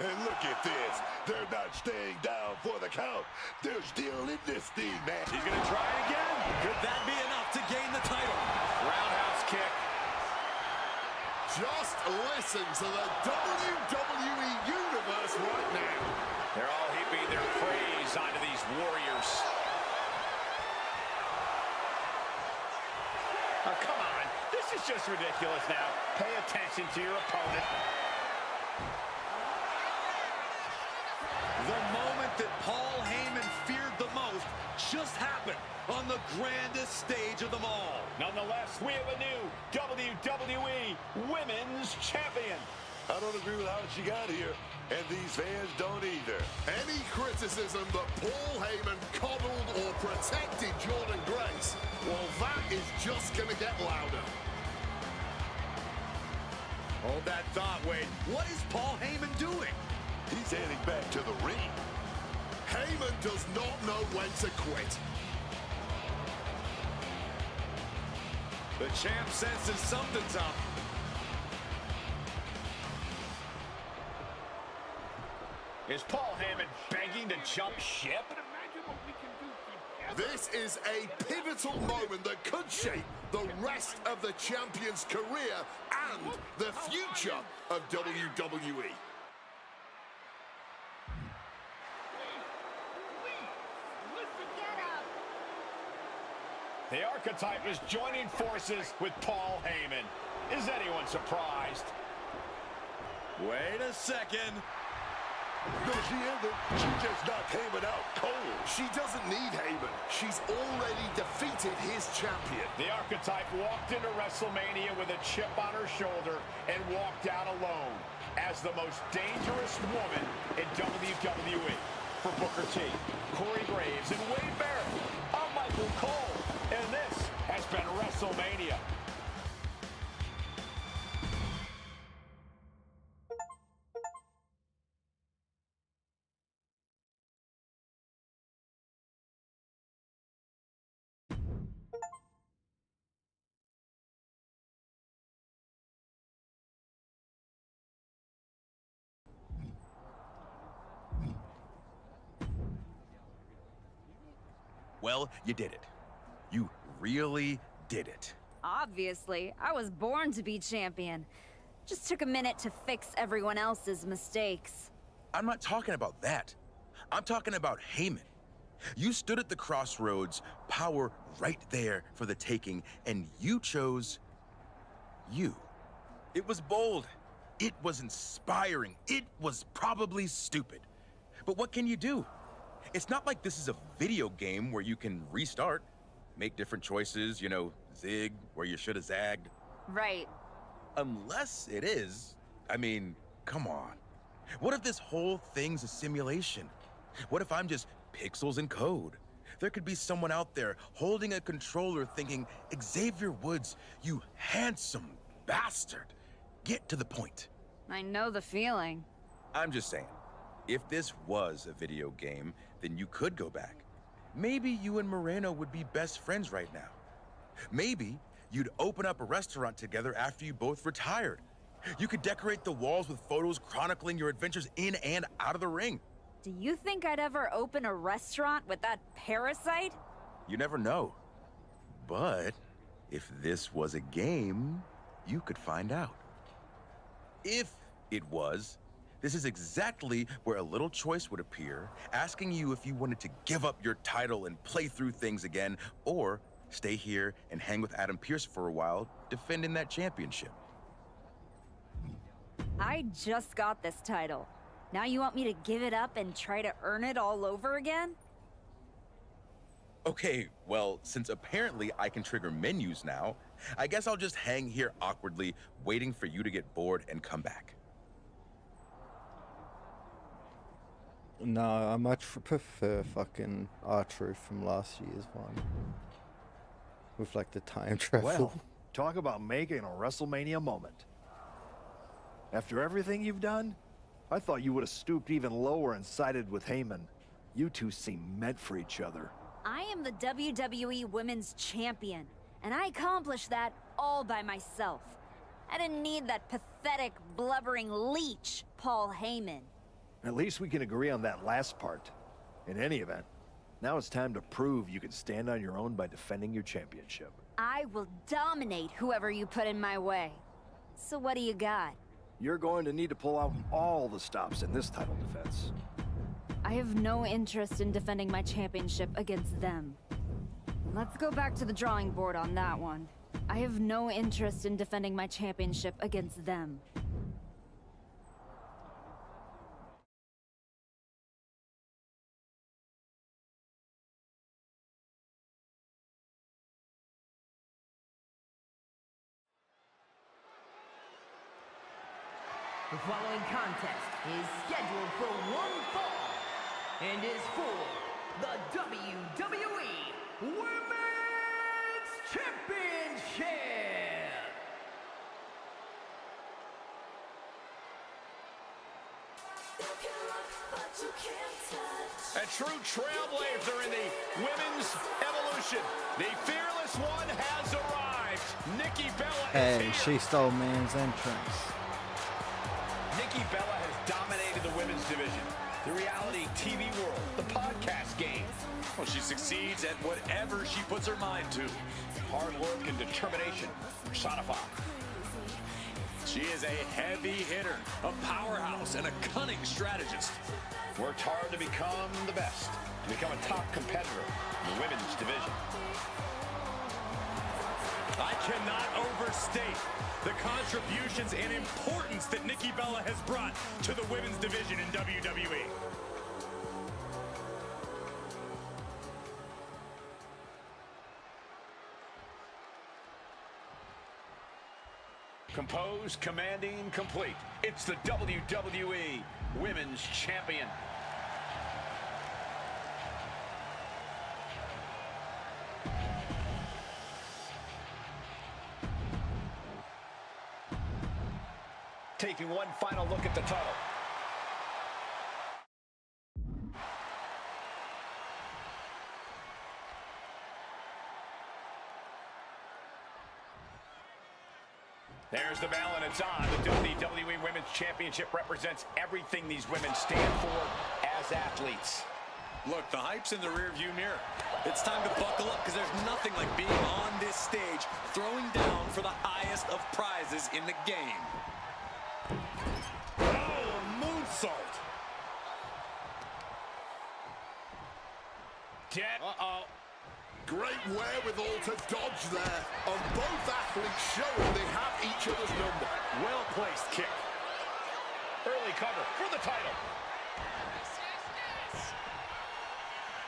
And look at this. They're not staying down for the count. They're still in this thing, man. He's going to try it again. Could that be enough to gain the title? Roundhouse kick. Just listen to the WWE Universe right now. They're all heaping their praise onto these warriors. Oh, come on. This is just ridiculous now. Pay attention to your opponent. The moment that Paul Heyman feared the most just happened on the grandest stage of them all. Nonetheless, we have a new WWE Women's Champion. I don't agree with how she got here, and these fans don't either. Any criticism that Paul Heyman coddled or protected Jordan Grace, well, that is just gonna get louder. Hold that thought, Wade. What is Paul Heyman doing? He's heading back to the ring. Heyman does not know when to quit. The champ senses something's up. Is Paul Heyman begging to jump ship? This is a pivotal moment that could shape the rest of the champion's career and the future of WWE. The Archetype is joining forces with Paul Heyman. Is anyone surprised? Wait a second. No, she isn't. She just knocked Heyman out cold. She doesn't need Heyman. She's already defeated his champion. The Archetype walked into WrestleMania with a chip on her shoulder and walked out alone as the most dangerous woman in WWE. For Booker T, Corey Graves, and Wade Barrett, I'm Michael Cole, and this has been WrestleMania. Well, you did it. You really did it. Obviously, I was born to be champion. Just took a minute to fix everyone else's mistakes. I'm not talking about that. I'm talking about Heyman. You stood at the crossroads, power right there for the taking, and you chose you. It was bold. It was inspiring. It was probably stupid. But what can you do? It's not like this is a video game where you can restart, make different choices, you know, zig where you should have zagged. Right. Unless it is. I mean, come on. What if this whole thing's a simulation? What if I'm just pixels and code? There could be someone out there holding a controller thinking, Xavier Woods, you handsome bastard. Get to the point. I know the feeling. I'm just saying, if this was a video game, then you could go back. Maybe you and Moreno would be best friends right now. Maybe you'd open up a restaurant together after you both retired. You could decorate the walls with photos chronicling your adventures in and out of the ring. Do you think I'd ever open a restaurant with that parasite? You never know. But if this was a game, you could find out. If it was, this is exactly where a little choice would appear, asking you if you wanted to give up your title and play through things again, or stay here and hang with Adam Pearce for a while, defending that championship. I just got this title. Now you want me to give it up and try to earn it all over again? Okay, well, since apparently I can trigger menus now, I guess I'll just hang here awkwardly, waiting for you to get bored and come back. No, I much prefer fucking R-Truth from last year's one. With like the time travel. Well, talk about making a WrestleMania moment. After everything you've done, I thought you would have stooped even lower and sided with Heyman. You two seem meant for each other. I am the WWE Women's Champion, and I accomplished that all by myself. I didn't need that pathetic, blubbering leech, Paul Heyman. At least we can agree on that last part. In any event, now it's time to prove you can stand on your own by defending your championship. I will dominate whoever you put in my way. So what do you got? You're going to need to pull out all the stops in this title defense. I have no interest in defending my championship against them. Let's go back to the drawing board on that one. I have no interest in defending my championship against them. The following contest is scheduled for one fall and is for the WWE Women's Championship. A true trailblazer in the women's evolution. The fearless one has arrived. Nikki Bella is Hey, here. she stole man's entrance. Nikki Bella has dominated the women's division, the reality TV world, the podcast game. Well, she succeeds at whatever she puts her mind to. Hard work and determination personified. She is a heavy hitter, a powerhouse, and a cunning strategist. Worked hard to become the best, to become a top competitor in the women's division. I cannot overstate the contributions and importance that Nikki Bella has brought to the women's division in WWE. Composed, commanding, complete. It's the WWE Women's Champion. Taking one final look at the title. There's the bell and it's on. The WWE Women's Championship represents everything these women stand for as athletes. Look, the hype's in the rearview mirror. It's time to buckle up because there's nothing like being on this stage, throwing down for the highest of prizes in the game. Oh, moonsault. Uh-oh. Great wherewithal to dodge there. And both athletes showing they have each other's number. Well-placed kick. Early cover for the title.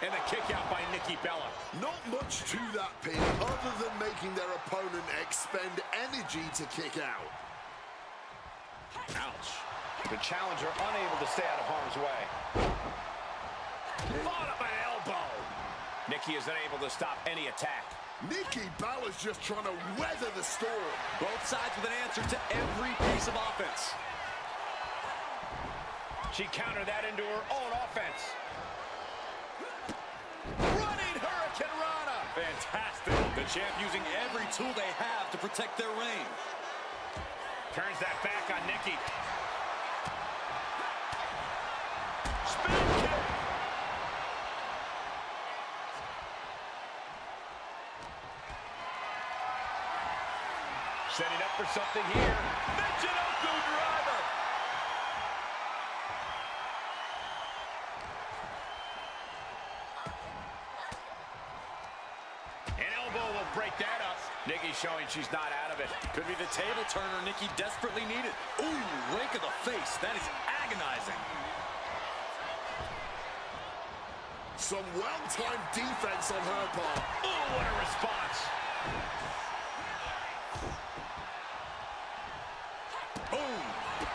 And a kick out by Nikki Bella. Not much to that pin other than making their opponent expend energy to kick out. Ouch. The challenger unable to stay out of harm's way. Bottom an elbow. Nikki is unable to stop any attack. Nikki Bella's just trying to weather the storm. Both sides with an answer to every piece of offense. She countered that into her own offense. Running Hurricane Rana. Fantastic. The champ using every tool they have to protect their reign. Turns that back on Nikki. Spin kick. Setting up for something here. Michinoku driver. An elbow will break that up. Nikki showing she's not out of it. Could be the table turner Nikki desperately needed. Ooh, rake of the face. That is agonizing. Some well-timed defense on her part. Oh, what a response. Boom!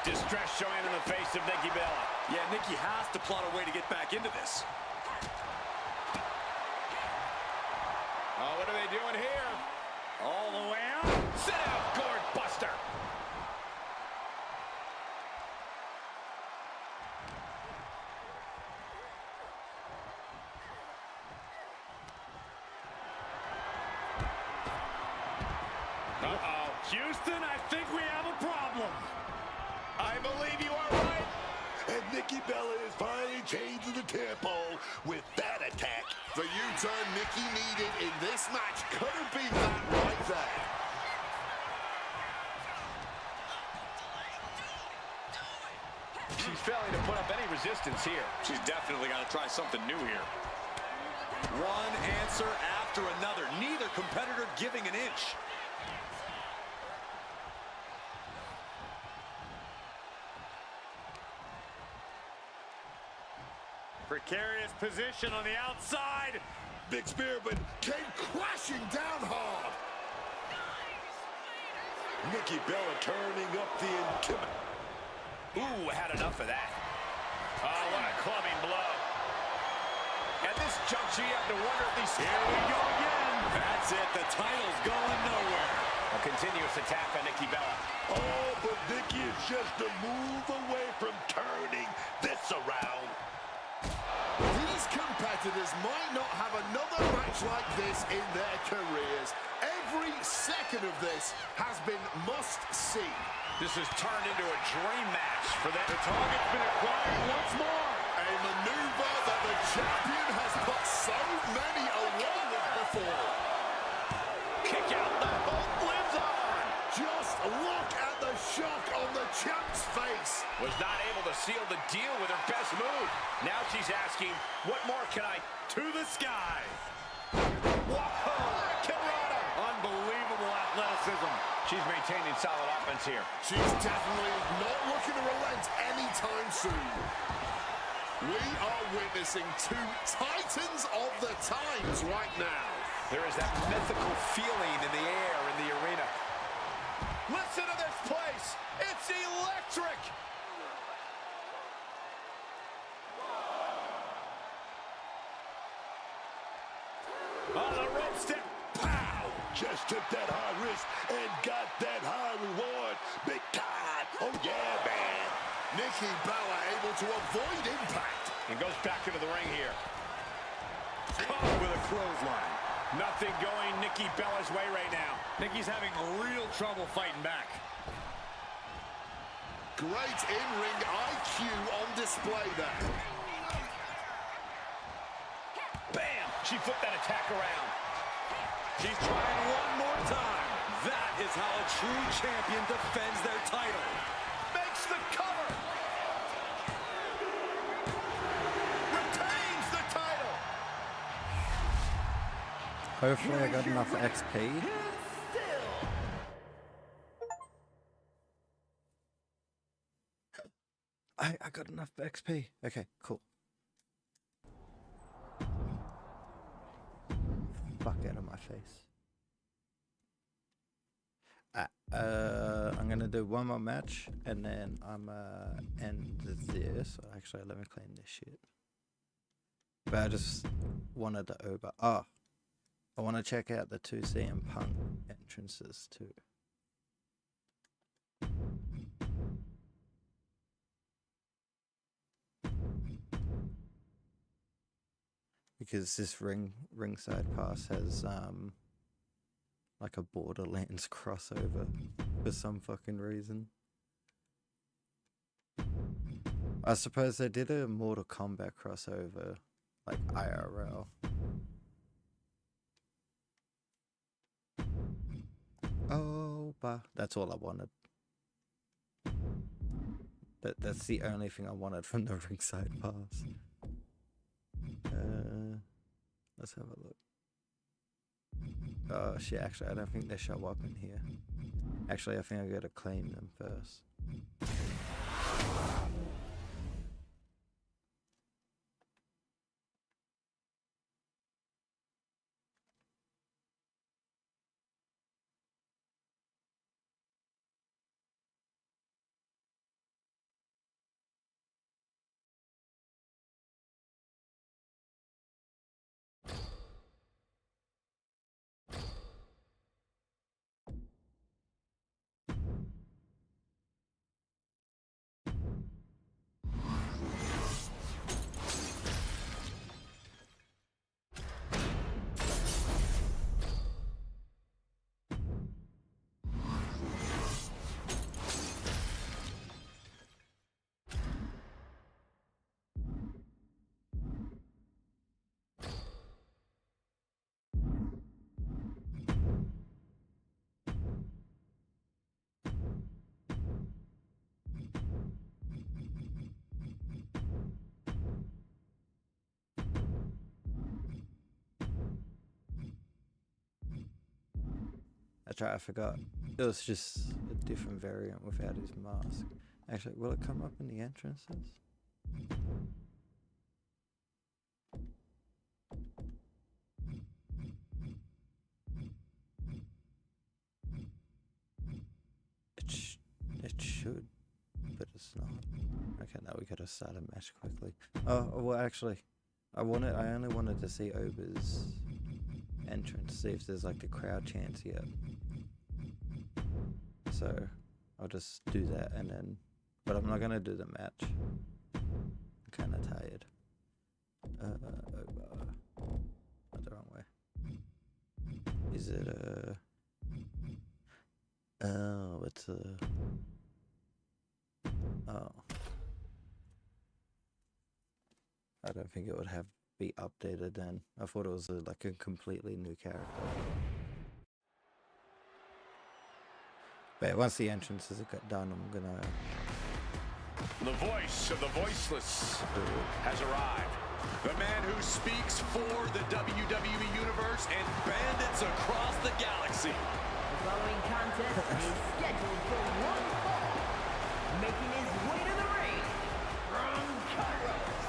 Distress showing in the face of Nikki Bella. Yeah, Nikki has to plot a way to get back into this. Oh, what are they doing here? All the way out. Sit out, gourd buster. Uh-oh. Houston, I think we have a problem. I believe you are right. And Nikki Bella is finally changing the tempo with that attack. The U-turn Nikki needed in this match could have been that right there. She's failing to put up any resistance here. She's definitely got to try something new here. One answer after another. Neither competitor giving an inch. Precarious position on the outside. Big Spearman came crashing down hard. Nikki Bella turning up the intimidation. Ooh, had enough of that. Oh, what a clubbing blow. At this juncture, you have to wonder if these... Here we go again. That's it. The title's going nowhere. A continuous attack on Nikki Bella. Oh, but Nikki is just a move away from turning this around. These competitors might not have another match like this in their careers. Every second of this has been must-see. This has turned into a dream match for them. The target's been acquired once more. A maneuver that the champion has put so many away with before. Kick out, the hope lives on. Just look at the shock on the champ's face. Was not able to seal the deal with her best move. Now she's asking, what more can I... To the sky. Whoa! Kirana! Unbelievable athleticism. She's maintaining solid offense here. She's definitely not looking to relent anytime soon. We are witnessing two titans of the times right now. There is that mythical feeling in the air in the arena. Listen to this place. It's electric. On the rope step. Pow! Just took that high risk and got that high reward. Big time. Oh, yeah, man. Nikki Bella able to avoid impact. And goes back into the ring here. Caught with a clothesline. Nothing going Nikki Bella's way right now. Nikki's having real trouble fighting back. Great in-ring IQ on display there. Bam! She flipped that attack around. She's trying one more time. That is how a true champion defends their title. Makes the cover. Retains the title. Hopefully I got enough XP. I got enough XP. Okay, cool. Fuck out of my face. I'm gonna do one more match and then I'm end this. Actually, let me clean this shit. But I just wanted to I want to check out the two CM Punk entrances too. Because this ringside pass has like a Borderlands crossover for some fucking reason. I suppose they did a Mortal Kombat crossover, like IRL. Oh, but that's all I wanted. That's the only thing I wanted from the ringside pass. Let's have a look. Oh shit, actually I don't think they show up in here. Actually, I think I gotta claim them first. That's right, I forgot. It was just a different variant without his mask. Actually, will it come up in the entrances? It should, but it's not. Okay, now we gotta start a match quickly. Oh, well, actually, I only wanted to see Ober's entrance, see if there's like the crowd chants yet. So I'll just do that and then, but I'm not gonna do the match. I'm kind of tired. Ober. Not the wrong way. Is it oh, it's a. Oh. I don't think it would have be updated then. I thought it was like a completely new character. But once the entrances are done, I'm gonna. The voice of the voiceless has arrived. The man who speaks for the WWE Universe and bandits across the galaxy. The following contest is scheduled for one fall. Making his way to the ring from Kairos,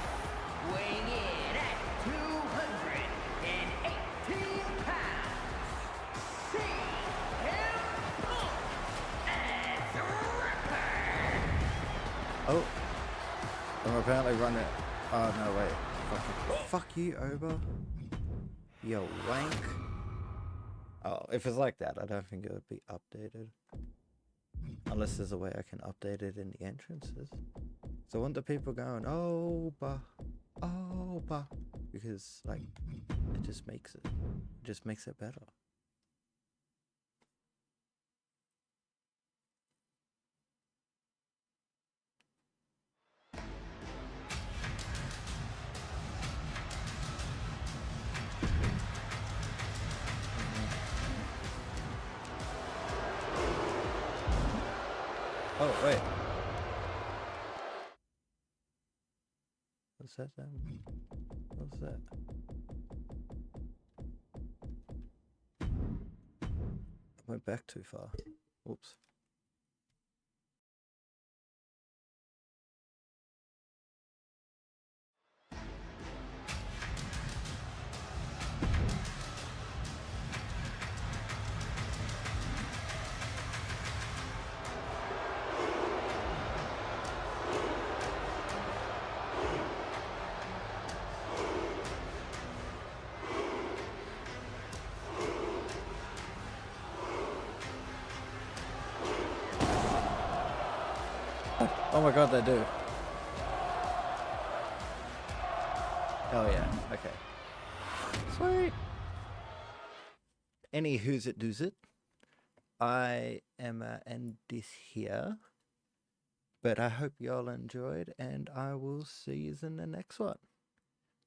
weighing in at 218 pounds, CM Punk as Ripper. Oh, I'm apparently running. Oh no, wait. Fuck you, Ober. Yo, wank. Oh, if it's like that, I don't think it would be updated. Unless there's a way I can update it in the entrances. So I want the people going, Ober, Ober. Because, like, it just makes it better. Oh, wait. What's that then? What's that? I went back too far. Whoops. Oh my god, they do. Oh yeah, okay. Sweet. Any who's it do's it. I am end this here. But I hope y'all enjoyed and I will see you in the next one.